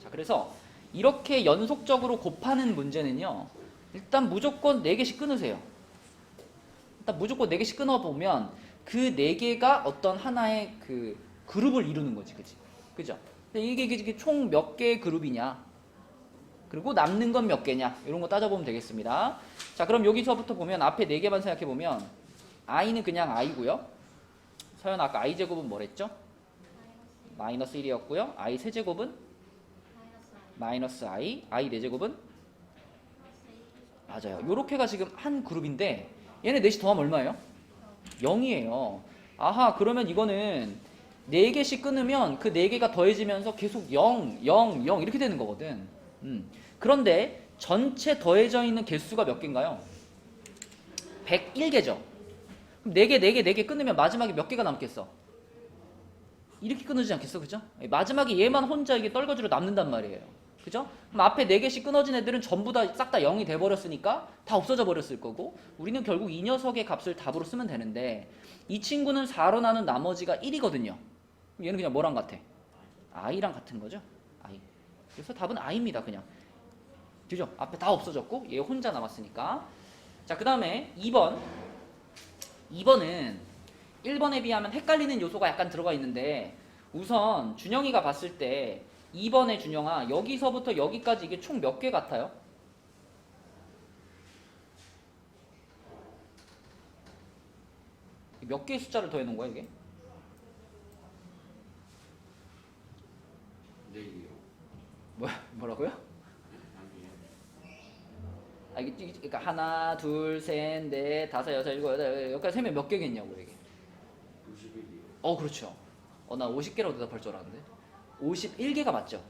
자, 그래서 이렇게 연속적으로 곱하는 문제는요. 일단 무조건 4개씩 끊으세요. 일단 무조건 4개씩 끊어보면 그 4개가 어떤 하나의 그 그룹을 이루는 거지. 그죠? 근데 이게 총 몇 개의 그룹이냐. 그리고 남는 건 몇 개냐. 이런 거 따져보면 되겠습니다. 자, 그럼 여기서부터 보면 앞에 4개만 생각해보면 i는 그냥 i고요. 서연 아까 i 제곱은 뭐랬죠? 마이너스 1이었고요. i 세제곱은 마이너스 i, i 4제곱은? 맞아요. 요렇게가 지금 한 그룹인데 얘네 넷이 더하면 얼마예요? 0이에요. 아하, 그러면 이거는 4개씩 끊으면 그 4개가 더해지면서 계속 0, 0, 0 이렇게 되는 거거든. 그런데 전체 더해져 있는 개수가 몇 개인가요? 101개죠. 그럼 4개 끊으면 마지막에 몇 개가 남겠어? 이렇게 끊어지지 않겠어? 그죠? 마지막에 얘만 혼자 이게 떨거지로 남는단 말이에요. 그죠? 그럼 앞에 4개씩 끊어진 애들은 전부 다 싹 다 0이 돼버렸으니까 다 없어져 버렸을 거고 우리는 결국 이 녀석의 값을 답으로 쓰면 되는데 이 친구는 4로 나눈 나머지가 1이거든요. 얘는 그냥 뭐랑 같아? i랑 같은 거죠? i. 그래서 답은 i입니다. 그냥. 그죠? 앞에 다 없어졌고 얘 혼자 남았으니까. 자, 그 다음에 2번. 2번은 1번에 비하면 헷갈리는 요소가 약간 들어가 있는데 우선 준영이가 봤을 때 2번의 준영아 여기서부터 여기까지 이게 총 몇 개 같아요? 몇 개의 숫자를 더해놓은 거야 이게? 4개요. 뭐라고요? 아니요. 이게 그러니까 하나, 둘, 셋, 넷, 다섯, 여섯, 일곱, 여덟 여기까지 세면 몇 개겠냐고 이게? 91이요. 그렇죠. 나 50개라고 대답할 줄 알았는데 51개가 맞죠?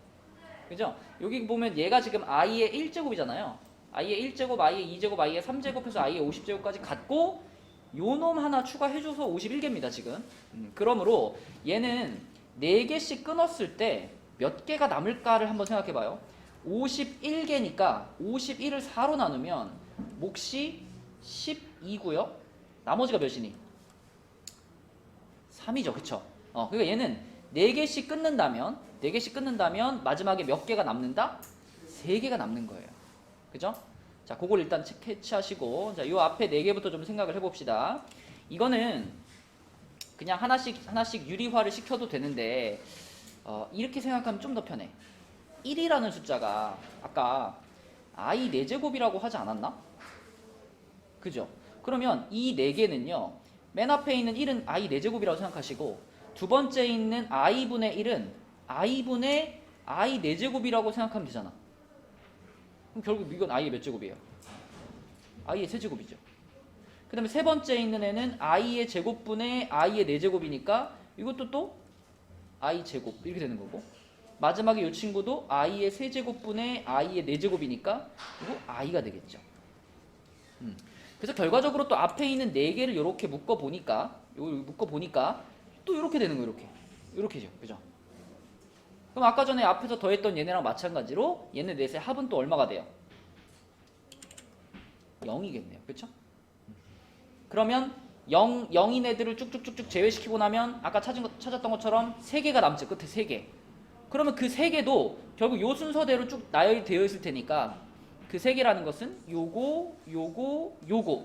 그죠? 여기 보면 얘가 지금 i의 1제곱이잖아요. i의 1제곱, i의 2제곱, i의 3제곱 해서 i의 50제곱까지 갖고 요 놈 하나 추가해줘서 51개입니다 지금. 그러므로 얘는 4개씩 끊었을 때 몇 개가 남을까를 한번 생각해봐요. 51개니까 51을 4로 나누면 몫이 12고요. 나머지가 몇이니? 3이죠. 그쵸? 그러니까 얘는 4개씩 끊는다면 마지막에 몇 개가 남는다? 3개가 남는 거예요. 그죠? 자, 그걸 일단 캐치하시고, 자, 요 앞에 4개부터 좀 생각을 해봅시다. 이거는 그냥 하나씩 유리화를 시켜도 되는데, 이렇게 생각하면 좀 더 편해. 1이라는 숫자가 아까 i 4제곱이라고 하지 않았나? 그죠? 그러면 이 4개는요, 맨 앞에 있는 1은 i 4제곱이라고 생각하시고, 두 번째 있는 i분의 1은 i분의 i 4제곱이라고 생각하면 되잖아. 그럼 결국 이건 i의 몇 제곱이에요? i의 세제곱이죠. 그 다음에 세 번째 있는 애는 i의 제곱분의 i의 4제곱이니까 이것도 또 i 제곱 이렇게 되는 거고, 마지막에 이 친구도 i의 세제곱분의 i의 4제곱이니까 이거 i가 되겠죠. 그래서 결과적으로 또 앞에 있는 4개를 이렇게 묶어보니까 또 이렇게 되는 거예요. 이렇게죠. 그죠? 그럼 아까 전에 앞에서 더했던 얘네랑 마찬가지로 얘네 넷의 합은 또 얼마가 돼요? 0이겠네요. 그렇죠? 그러면 0인 애들을 쭉쭉쭉쭉 제외시키고 나면 아까 찾았던 것처럼 3개가 남죠. 끝에 3개. 그러면 그 3개도 결국 요 순서대로 쭉 나열되어 있을 테니까 그 3개라는 것은 요거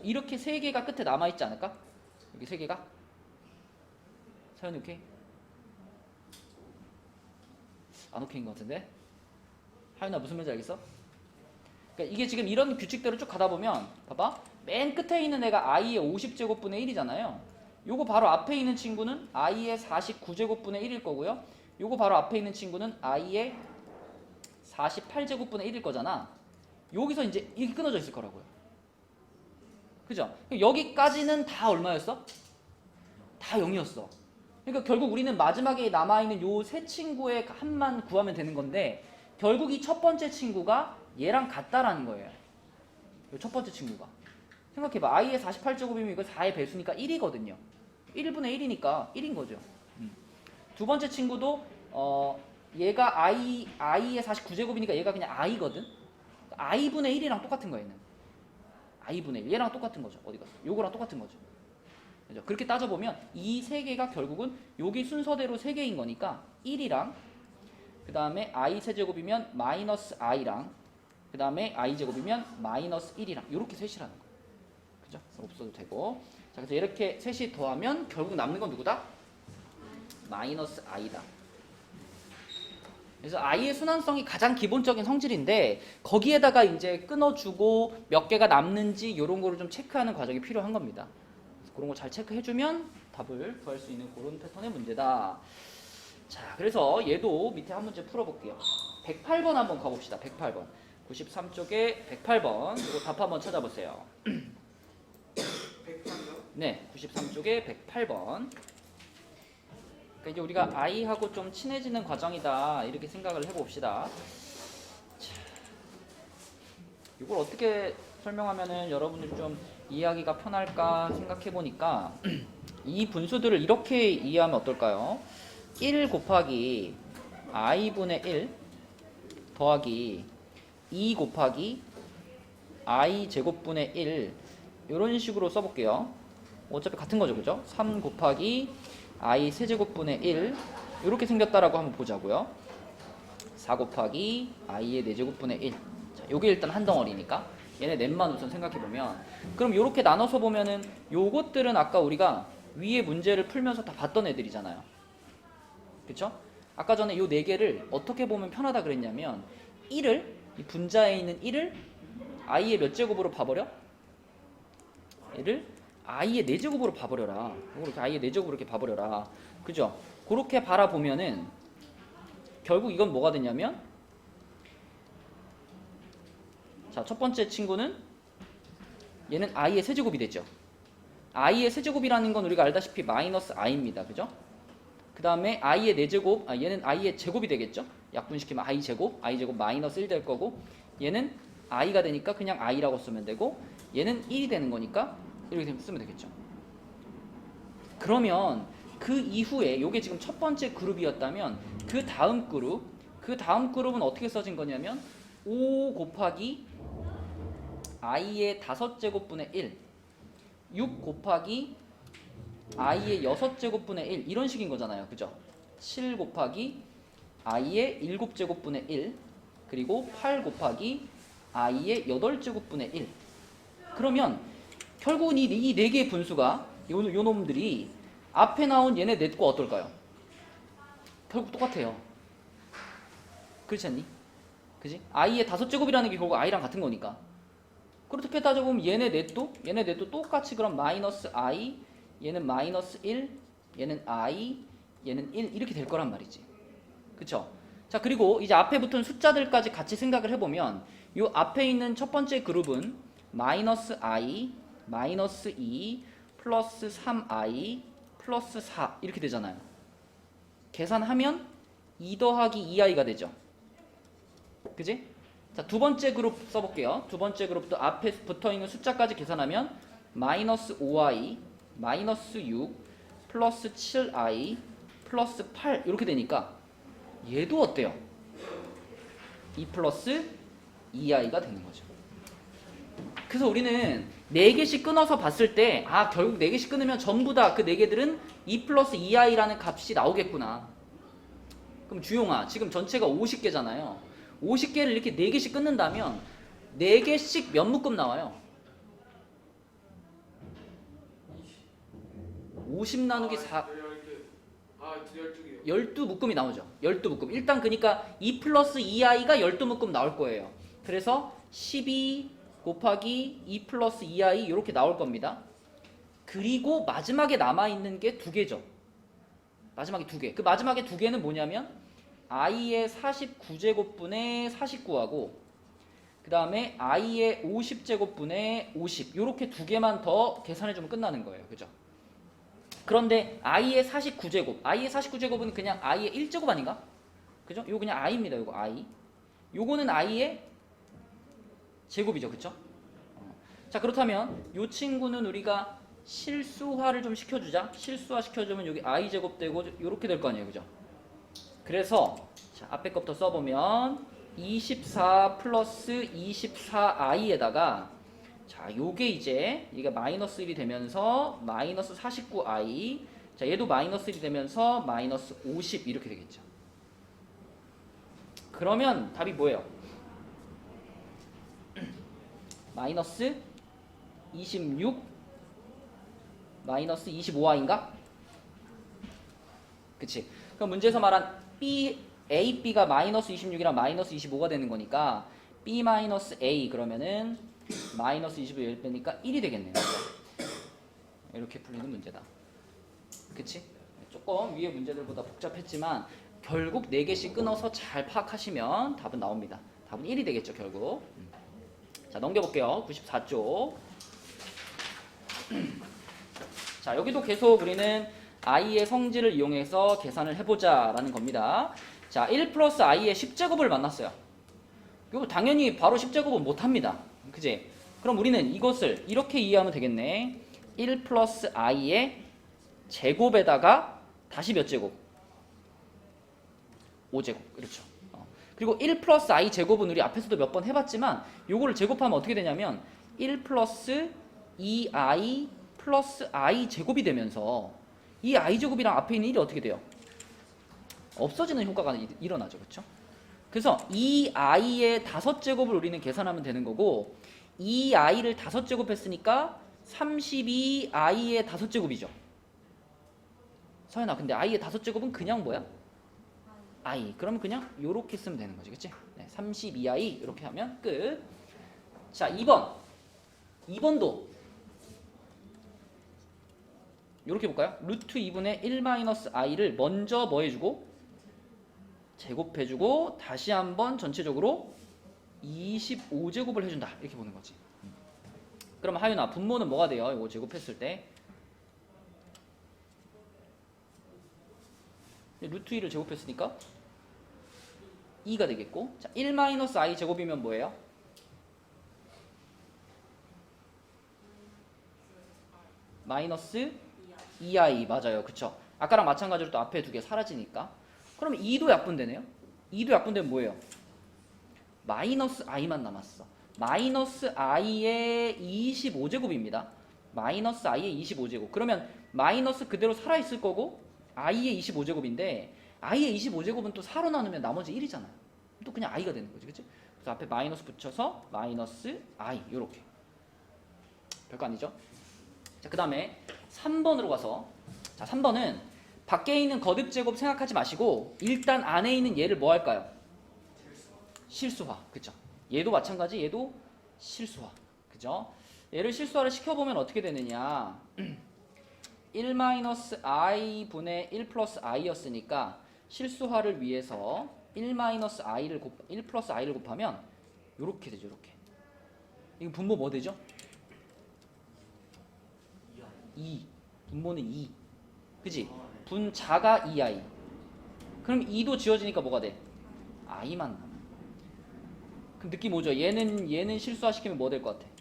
이렇게 3개가 끝에 남아있지 않을까? 여기 3개가? 사연이 오케이? 안 오케이인 것 같은데? 하윤아 무슨 말인지 알겠어? 그러니까 이게 지금 이런 규칙대로 쭉 가다 보면 봐봐, 맨 끝에 있는 애가 i의 50제곱분의 1이잖아요. 요거 바로 앞에 있는 친구는 i의 49제곱분의 1일 거고요. 요거 바로 앞에 있는 친구는 i의 48제곱분의 1일 거잖아. 여기서 이제 이게 끊어져 있을 거라고요. 그죠? 여기까지는 다 얼마였어? 다 0이었어. 그러니까 결국 우리는 마지막에 남아있는 요 세 친구의 합만 구하면 되는 건데, 결국 이 첫 번째 친구가 얘랑 같다라는 거예요. 요 첫 번째 친구가. 생각해봐. i의 48제곱이면 이거 4의 배수니까 1이거든요. 1분의 1이니까 1인 거죠. 두 번째 친구도 얘가 i의 49제곱이니까 얘가 그냥 i거든. i분의 1이랑 똑같은 거예요. 얘는. i분의 1. 얘랑 똑같은 거죠. 어디 갔어? 요거랑 똑같은 거죠. 그죠? 그렇게 따져보면 이 세 개가 결국은 여기 순서대로 3개인 거니까 1이랑 그 다음에 i 세제곱이면 마이너스 i랑 그 다음에 i 제곱이면 마이너스 1이랑 이렇게 셋이라는 거예요. 그죠? 없어도 되고. 자, 그래서 이렇게 셋이 더하면 결국 남는 건 누구다? 마이너스 i다. 그래서 i의 순환성이 가장 기본적인 성질인데 거기에다가 이제 끊어주고 몇 개가 남는지 이런 거를 좀 체크하는 과정이 필요한 겁니다. 그런 거 잘 체크해주면 답을 구할 수 있는 그런 패턴의 문제다. 자, 그래서 얘도 밑에 한 문제 풀어볼게요. 108번 한번 가봅시다. 108번. 93쪽에 108번. 이거 답 한번 찾아보세요. 103요? 네, 93쪽에 108번. 그러니까 이제 우리가 i하고 좀 친해지는 과정이다 이렇게 생각을 해봅시다. 자, 이걸 어떻게 설명하면은 여러분들이 좀 이해하기가 편할까 생각해보니까 이 분수들을 이렇게 이해하면 어떨까요? 1 곱하기 i분의 1 더하기 2 곱하기 i 제곱분의 1 이런 식으로 써볼게요. 어차피 같은 거죠, 그죠? 3 곱하기 i 세제곱분의 1 이렇게 생겼다라고 한번 보자고요. 4 곱하기 i의 4제곱분의 1. 자, 요게 일단 한 덩어리니까 얘네 넷만 우선 생각해보면, 그럼 요렇게 나눠서 보면은 요것들은 아까 우리가 위에 문제를 풀면서 다 봤던 애들이잖아요. 그쵸? 아까 전에 요 4개를 어떻게 보면 편하다 그랬냐면 1을, 이 분자에 있는 1을 i의 몇 제곱으로 봐버려? 얘를 i의 4제곱으로 봐버려라. 이렇게 i의 4제곱으로 이렇게 봐버려라. 그죠? 그렇게 바라보면은 결국 이건 뭐가 되냐면, 자, 첫 번째 친구는 얘는 i의 세제곱이 되죠. i의 세제곱이라는 건 우리가 알다시피 마이너스 i입니다. 그죠? 그 다음에 i의 4제곱, 얘는 i의 제곱이 되겠죠? 약분시키면 i 제곱 마이너스 1 될 거고, 얘는 i가 되니까 그냥 i라고 쓰면 되고, 얘는 1이 되는 거니까 이렇게 쓰면 되겠죠. 그러면 그 이후에 요게 지금 첫 번째 그룹이었다면 그 다음 그룹은 어떻게 써진 거냐면 5 곱하기 i의 5제곱분의 1, 6 곱하기 i의 6제곱분의 1 이런 식인 거잖아요. 그죠? 7 곱하기 i의 7제곱분의 1, 그리고 8 곱하기 i의 8제곱분의 1. 그러면 결국은 이 네 개의 분수가 요 놈들이 앞에 나온 얘네 넷과 어떨까요? 결국 똑같아요. 그렇지 않니? 그지? i의 5제곱이라는 게 결국 i랑 같은 거니까. 그렇게 따져보면 얘네 넷도 똑같이 그럼 마이너스 i, 얘는 마이너스 1, 얘는 i, 얘는 1 이렇게 될 거란 말이지. 그쵸? 자, 그리고 이제 앞에 붙은 숫자들까지 같이 생각을 해보면 요 앞에 있는 첫 번째 그룹은 마이너스 i, 마이너스 2, 플러스 3i, 플러스 4 이렇게 되잖아요. 계산하면 2 더하기 2i가 되죠. 그지? 자, 두 번째 그룹 써볼게요. 두 번째 그룹도 앞에 붙어있는 숫자까지 계산하면 마이너스 5i, 마이너스 6, 플러스 7i, 플러스 8 이렇게 되니까 얘도 어때요? 2 플러스 2i가 되는 거죠. 그래서 우리는 4개씩 끊어서 봤을 때 결국 4개씩 끊으면 전부 다 그 4개들은 2 플러스 2i라는 값이 나오겠구나. 그럼 주용아, 지금 전체가 50개잖아요. 50개를 이렇게 4개씩 끊는다면 4개씩 몇 묶음 나와요? 50 나누기 4 12묶음이 나오죠. 12묶음. 일단 그러니까 2 플러스 2i가 12묶음 나올 거예요. 그래서 12 곱하기 2 플러스 2i 이렇게 나올 겁니다. 그리고 마지막에 남아있는 게 2개죠. 마지막에 2개. 그 마지막에 2개는 뭐냐면 i의 49제곱분의 49하고 그 다음에 i의 50제곱분의 50 이렇게 2개만 더 계산해주면 끝나는 거예요. 그죠? 그런데 i의 49제곱은 그냥 i의 1제곱 아닌가? 그죠? 이거 그냥 i입니다. 이거 i. 요거는 i의 제곱이죠. 그쵸? 자, 그렇다면 이 친구는 우리가 실수화를 좀 시켜주자. 실수화 시켜주면 여기 i제곱 되고 이렇게 될 거 아니에요. 그죠? 그래서 자, 앞에 것부터 써보면 24 플러스 24i에다가 자, 요게 이제 이게 마이너스 1이 되면서 마이너스 49i, 자, 얘도 마이너스 1이 되면서 마이너스 50 이렇게 되겠죠. 그러면 답이 뭐예요? 마이너스 26 마이너스 25i인가? 그치? 그럼 문제에서 말한 A, B가 마이너스 26이랑 마이너스 25가 되는 거니까 B 마이너스 A 그러면은 마이너스 25를 빼니까 1이 되겠네요. 이렇게 풀리는 문제다. 그치? 조금 위에 문제들보다 복잡했지만 결국 4개씩 끊어서 잘 파악하시면 답은 나옵니다. 답은 1이 되겠죠, 결국. 자, 넘겨볼게요. 94쪽. 자, 여기도 계속 우리는 i의 성질을 이용해서 계산을 해보자 라는 겁니다. 자, 1 플러스 i의 10제곱을 만났어요. 이거 당연히 바로 10제곱은 못합니다. 그지? 그럼 우리는 이것을 이렇게 이해하면 되겠네. 1 플러스 i의 제곱에다가 다시 몇 제곱? 5제곱. 그렇죠. 그리고 1 플러스 i 제곱은 우리 앞에서도 몇 번 해봤지만 요거를 제곱하면 어떻게 되냐면 1 플러스 2i 플러스 i 제곱이 되면서 이 i 제곱이랑 앞에 있는 1이 어떻게 돼요? 없어지는 효과가 일어나죠. 그렇죠? 그래서 이 i의 5제곱을 우리는 계산하면 되는 거고 이 i를 5제곱 했으니까 32i의 5제곱이죠. 서연아, 근데 i의 5제곱은 그냥 뭐야? i. 그러면 그냥 요렇게 쓰면 되는 거지. 그치? 네, 32i 이렇게 하면 끝. 자, 2번도 요렇게 볼까요? 루트 2분의 1 마이너스 i를 먼저 뭐 해주고 제곱해주고 다시 한번 전체적으로 25제곱을 해준다. 이렇게 보는 거지. 그러면 하윤아, 분모는 뭐가 돼요? 이거 제곱했을 때 루트 2를 제곱했으니까 2가 되겠고, 자, 1-i 제곱이면 뭐예요? 마이너스 2i 맞아요. 그쵸? 아까랑 마찬가지로 또 앞에 두 개 사라지니까. 그럼 2도 약분되네요. 2도 약분되면 뭐예요? 마이너스 i만 남았어. 마이너스 i의 25제곱입니다. 마이너스 i의 25제곱. 그러면 마이너스 그대로 살아있을 거고 i의 25제곱인데 i의 25제곱은 또 4로 나누면 나머지 1이잖아요. 또 그냥 i가 되는 거지. 그치? 그래서 앞에 마이너스 붙여서 마이너스 i 요렇게. 별거 아니죠? 자, 그 다음에 3번으로 가서, 자, 3번은 밖에 있는 거듭제곱 생각하지 마시고 일단 안에 있는 얘를 뭐 할까요? 실수화. 그죠? 얘도 마찬가지. 얘도 실수화. 그죠? 얘를 실수화를 시켜보면 어떻게 되느냐. 1-i 분의 1 플러스 i였으니까 실수화를 위해서 1 플러스 i를 곱하면 요렇게 되죠. 요렇게. 이거 분모 뭐 되죠? 2. 분모는 2. 그지? 분자가 2i. 그럼 2도 지워지니까 뭐가 돼? i만 남아. 그럼 느낌 오죠? 얘는 실수화 시키면 뭐 될 것 같아?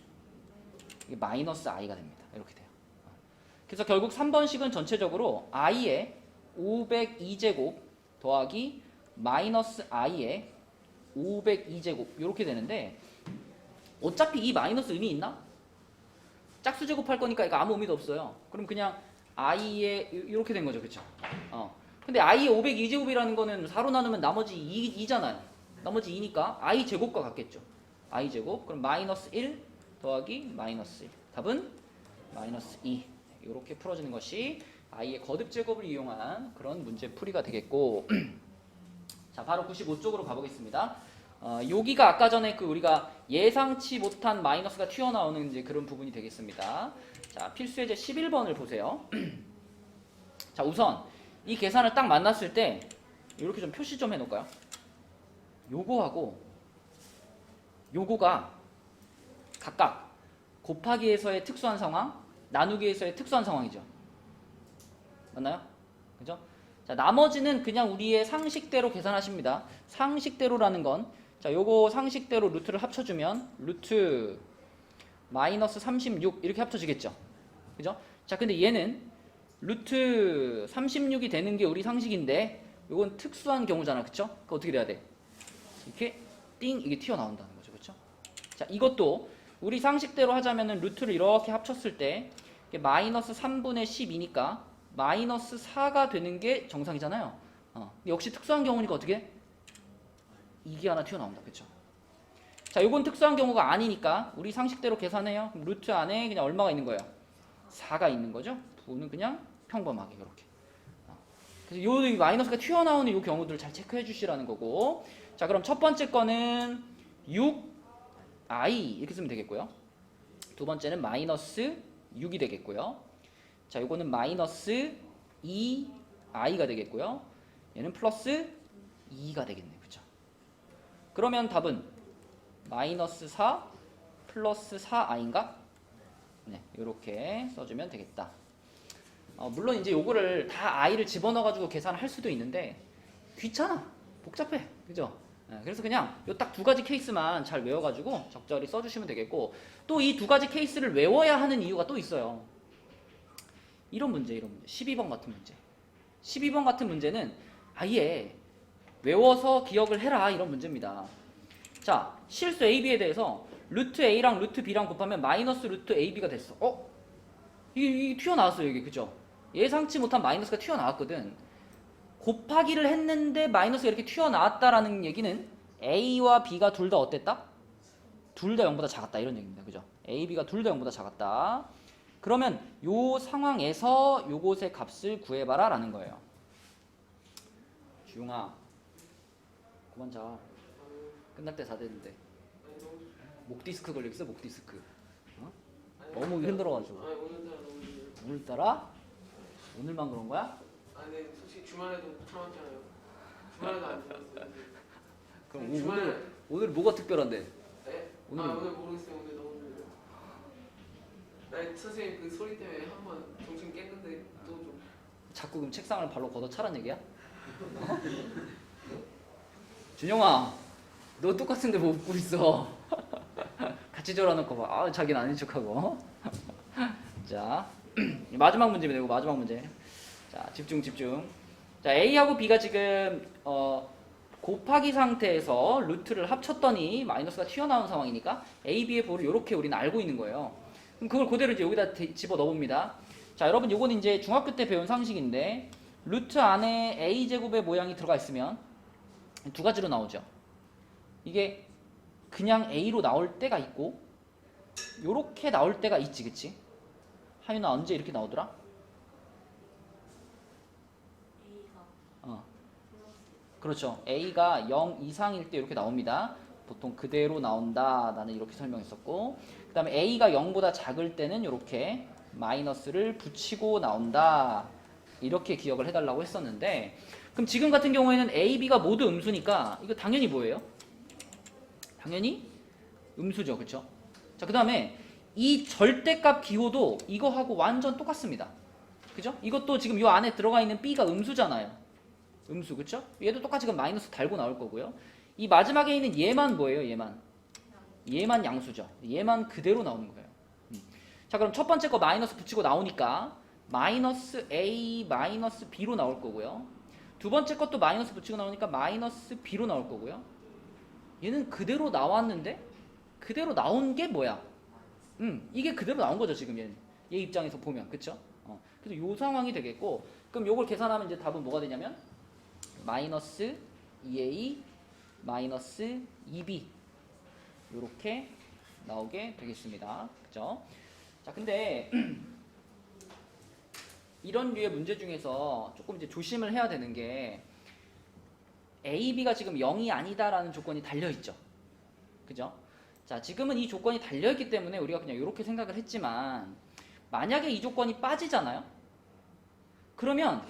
이게 마이너스 i가 됩니다. 이렇게 돼요. 그래서 결국 3번식은 전체적으로 i의 502제곱 더하기 마이너스 i의 502제곱 이렇게 되는데 어차피 이 마이너스 의미 있나? 짝수 제곱할 거니까 이거 아무 의미도 없어요. 그럼 그냥 i의 이렇게 된 거죠. 그쵸? 근데 i의 502제곱이라는 거는 4로 나누면 나머지 2잖아요. 나머지 2니까 i 제곱과 같겠죠. i 제곱. 그럼 마이너스 1 더하기 마이너스 1. 답은 마이너스 2. 이렇게 풀어지는 것이 i의 거듭 제곱을 이용한 그런 문제 풀이가 되겠고 자, 바로 95쪽으로 가보겠습니다. 여기가 아까 전에 그 우리가 예상치 못한 마이너스가 튀어나오는 이제 그런 부분이 되겠습니다. 자, 필수예제 11번을 보세요. 자, 우선 이 계산을 딱 만났을 때 이렇게 좀 표시 좀 해놓을까요? 요거하고 요거가 각각 곱하기에서의 특수한 상황, 나누기에서의 특수한 상황이죠. 맞나요? 그죠? 자, 나머지는 그냥 우리의 상식대로 계산하십니다. 상식대로라는 건, 자, 요거 상식대로 루트를 합쳐주면 루트 마이너스 36 이렇게 합쳐지겠죠. 그죠? 자, 근데 얘는 루트 36이 되는 게 우리 상식인데 요건 특수한 경우잖아. 그쵸? 그거 어떻게 돼야 돼? 이렇게 띵 이게 튀어나온다는 거죠. 그쵸? 자, 이것도 우리 상식대로 하자면은 루트를 이렇게 합쳤을 때 마이너스 3분의 12니까 마이너스 4가 되는 게 정상이잖아요. 역시 특수한 경우니까 어떻게? 이게 하나 튀어나온다. 그쵸? 자, 요건 특수한 경우가 아니니까 우리 상식대로 계산해요. 그럼 루트 안에 그냥 얼마가 있는 거예요? 4가 있는 거죠. 부는 그냥 평범하게 이렇게. 그래서 요 마이너스가 튀어나오는 요 경우들을 잘 체크해 주시라는 거고. 자, 그럼 첫 번째 거는 6i 이렇게 쓰면 되겠고요. 두 번째는 마이너스 6이 되겠고요. 자, 요거는 마이너스 2i가 되겠고요. 얘는 플러스 2가 되겠네요. 그쵸? 그러면 답은 마이너스 4 플러스 4i인가? 네, 요렇게 써주면 되겠다. 물론 이제 요거를 다 i를 집어넣어가지고 계산할 수도 있는데 귀찮아. 복잡해. 그죠? 네, 그래서 그냥 요 딱 두 가지 케이스만 잘 외워가지고 적절히 써주시면 되겠고 또 이 두 가지 케이스를 외워야 하는 이유가 또 있어요. 이런 문제 12번 같은 문제 12번 같은 문제는 아예 외워서 기억을 해라 이런 문제입니다. 자, 실수 AB에 대해서 루트 A랑 루트 B랑 곱하면 마이너스 루트 AB가 됐어. 이게 튀어나왔어요. 이게 그죠? 예상치 못한 마이너스가 튀어나왔거든. 곱하기를 했는데 마이너스가 이렇게 튀어나왔다라는 얘기는 A와 B가 둘 다 어땠다? 둘 다 0보다 작았다 이런 얘기입니다. 그죠? A, B가 둘 다 0보다 작았다. 그러면 요 상황에서 요것의 값을 구해봐라 라는 거예요. 주용아 그만 자. 끝날 때 다 됐는데 목 디스크 걸리겠어. 목 디스크. 너무 힘들어가지고. 오늘따라? 오늘만 그런 거야? 아니 솔직히 주말에도 참았잖아요. 주말에도 안 들었어요. 그럼 주말에 오늘 뭐가 특별한데? 네? 오늘은 오늘 모르겠어요. 오늘 너무 힘들어요. 나 선생님 그 소리 때문에 한번 정신 깼는데 또 좀. 자꾸 그럼 책상을 발로 걷어차란 얘기야? 준영아, 너 똑같은데 뭐 웃고 있어? 같이 졸아놓고 봐. 아, 자기는 아닌 척하고. 자, 마지막 문제입니다. 이거 마지막 문제. 자, 집중. 자, A하고 B가 지금 곱하기 상태에서 루트를 합쳤더니 마이너스가 튀어나온 상황이니까 A, B의 부호를 이렇게 우리는 알고 있는 거예요. 그럼 그걸 그대로 이제 여기다 집어 넣어봅니다. 자, 여러분 이건 이제 중학교 때 배운 상식인데 루트 안에 A 제곱의 모양이 들어가 있으면 두 가지로 나오죠. 이게 그냥 A로 나올 때가 있고 요렇게 나올 때가 있지, 그치? 하윤아 언제 이렇게 나오더라? 그렇죠. A가 0 이상일 때 이렇게 나옵니다. 보통 그대로 나온다. 나는 이렇게 설명했었고, 그 다음에 A가 0보다 작을 때는 이렇게 마이너스를 붙이고 나온다. 이렇게 기억을 해달라고 했었는데, 그럼 지금 같은 경우에는 A, B가 모두 음수니까 이거 당연히 뭐예요? 당연히 음수죠. 그쵸? 자, 그 다음에 이 절대값 기호도 이거하고 완전 똑같습니다. 그죠? 이것도 지금 이 안에 들어가 있는 B가 음수잖아요. 음수, 그쵸? 얘도 똑같이 그럼 마이너스 달고 나올 거고요. 이 마지막에 있는 얘만 뭐예요? 얘만 양수죠. 얘만 그대로 나오는 거예요. 자, 그럼 첫 번째 거 마이너스 붙이고 나오니까 마이너스 A 마이너스 B로 나올 거고요. 두 번째 것도 마이너스 붙이고 나오니까 마이너스 B로 나올 거고요. 얘는 그대로 나왔는데 그대로 나온 게 뭐야? 이게 그대로 나온 거죠, 지금 얘는. 얘 입장에서 보면. 그쵸? 그래서 요 상황이 되겠고, 그럼 요걸 계산하면 이제 답은 뭐가 되냐면 마이너스 2a 마이너스 2b 요렇게 나오게 되겠습니다. 그죠? 자, 근데 이런 류의 문제 중에서 조금 이제 조심을 해야 되는 게 a, b가 지금 0이 아니다라는 조건이 달려있죠. 그죠? 자, 지금은 이 조건이 달려있기 때문에 우리가 그냥 이렇게 생각을 했지만 만약에 이 조건이 빠지잖아요? 그러면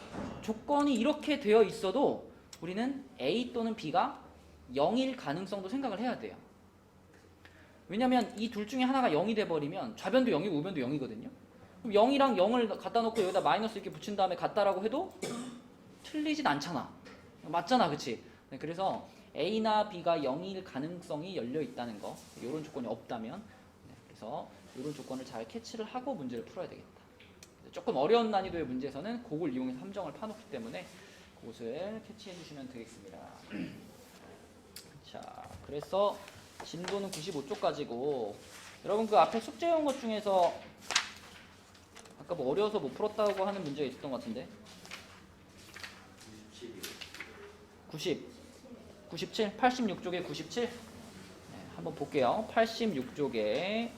조건이 이렇게 되어 있어도 우리는 A 또는 B가 0일 가능성도 생각을 해야 돼요. 왜냐면 이 둘 중에 하나가 0이 돼버리면 좌변도 0이고 우변도 0이거든요. 그럼 0이랑 0을 갖다 놓고 여기다 마이너스 이렇게 붙인 다음에 같다라고 해도 틀리진 않잖아. 맞잖아, 그치? 네, 그래서 A나 B가 0일 가능성이 열려 있다는 거, 이런 조건이 없다면, 네, 그래서 이런 조건을 잘 캐치를 하고 문제를 풀어야 되겠다. 조금 어려운 난이도의 문제에서는 그걸 이용해서 함정을 파놓기 때문에 그것을 캐치해 주시면 되겠습니다. 자, 그래서 진도는 95쪽까지고 여러분 그 앞에 숙제해온 것 중에서 아까 뭐 어려워서 못 풀었다고 하는 문제가 있었던 것 같은데 90, 97, 86쪽에 97 네, 한번 볼게요. 86쪽에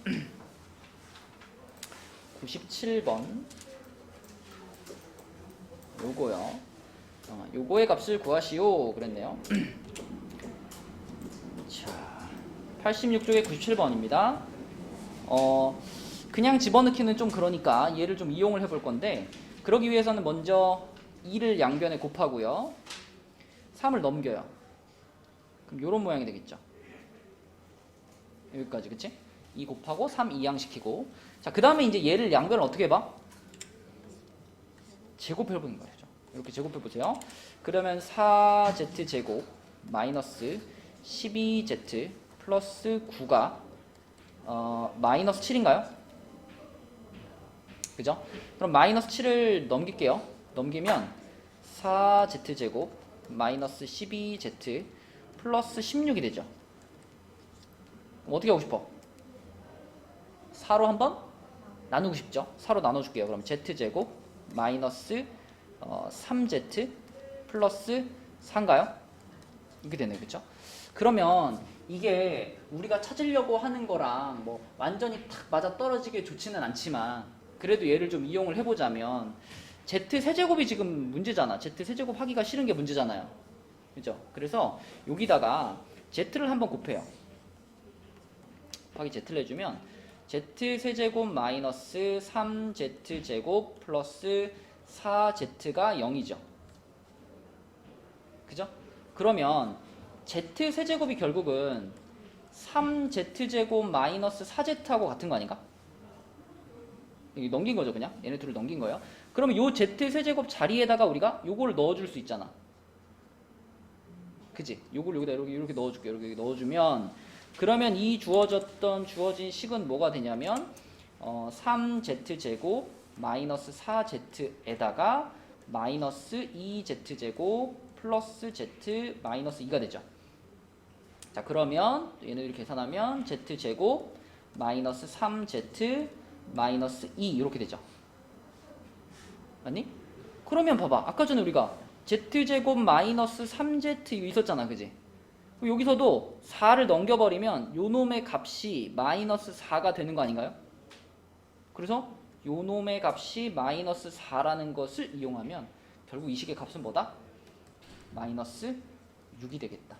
97번 요거요. 요거의 값을 구하시오 그랬네요. 자, 86쪽에 97번입니다. 그냥 집어넣기는 좀 그러니까 얘를 좀 이용을 해볼 건데 그러기 위해서는 먼저 2를 양변에 곱하고요. 3을 넘겨요. 그럼 요런 모양이 되겠죠. 여기까지, 그치? 2 곱하고 3 이항시키고 자, 그 다음에 이제 얘를 양변을 어떻게 해봐? 제곱해보는 거죠. 이렇게 제곱해보세요. 그러면 4z제곱 마이너스 12z 플러스 9가 마이너스 7인가요? 그죠? 그럼 마이너스 7을 넘길게요. 넘기면 4z제곱 마이너스 12z 플러스 16이 되죠. 그럼 어떻게 하고 싶어? 4로 한번 나누고 싶죠? 4로 나눠줄게요. 그럼 z제곱 마이너스 3z 플러스 4인가요? 이렇게 되네, 그쵸? 그러면 이게 우리가 찾으려고 하는 거랑 뭐 완전히 탁 맞아 떨어지게 좋지는 않지만 그래도 얘를 좀 이용을 해보자면 z-세제곱이 지금 문제잖아. z-세제곱 하기가 싫은 게 문제잖아요. 그죠? 그래서 여기다가 z를 한번 곱해요. 곱하기 z를 해주면 z-세제곱 마이너스 3z제곱 플러스 4z가 0이죠. 그죠? 그러면 z-세제곱이 결국은 3z제곱 마이너스 4z하고 같은 거 아닌가? 여기 넘긴 거죠, 그냥? 얘네 둘을 넘긴 거예요. 그러면 요 z-세제곱 자리에다가 우리가 요거를 넣어줄 수 있잖아. 그지? 요걸 여기다 이렇게 넣어줄게. 이렇게 넣어주면 그러면 이 주어진 식은 뭐가 되냐면 3z제곱 마이너스 4z에다가 마이너스 2z제곱 플러스 z 마이너스 2가 되죠. 자 그러면 얘네들 계산하면 z제곱 마이너스 3z 마이너스 2 이렇게 되죠. 맞니? 그러면 봐봐. 아까 전에 우리가 z제곱 마이너스 3z 이거 있었잖아. 그지? 여기서도 4를 넘겨버리면 요놈의 값이 마이너스 4가 되는 거 아닌가요? 그래서 요놈의 값이 마이너스 4라는 것을 이용하면 결국 이 식의 값은 뭐다? 마이너스 6이 되겠다.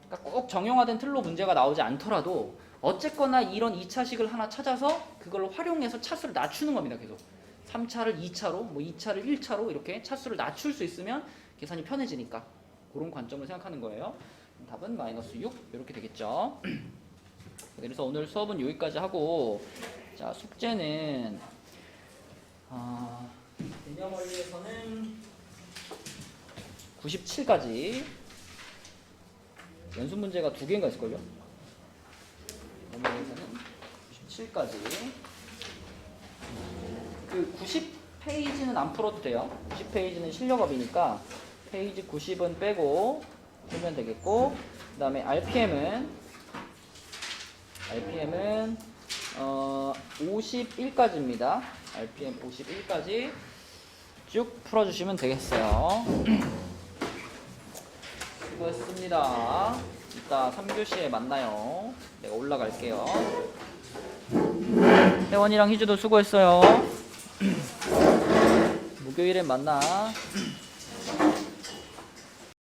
그러니까 꼭 정형화된 틀로 문제가 나오지 않더라도 어쨌거나 이런 2차식을 하나 찾아서 그걸 활용해서 차수를 낮추는 겁니다. 계속 3차를 2차로 뭐 2차를 1차로 이렇게 차수를 낮출 수 있으면 계산이 편해지니까 그런 관점을 생각하는 거예요. 답은 마이너스 6 이렇게 되겠죠. 그래서 오늘 수업은 여기까지 하고 자 숙제는 개념 원리에서는 97까지 연습 문제가 2개인가 있을걸요? 개념 원리에서는 97까지 그 90페이지는 안 풀어도 돼요. 90페이지는 실력업이니까 페이지 90은 빼고 풀면 되겠고 그 다음에 RPM은 51까지입니다. RPM 51까지 쭉 풀어주시면 되겠어요. 수고했습니다. 이따 3교시에 만나요. 내가 올라갈게요. 혜원이랑 희주도 수고했어요. 목요일에 만나.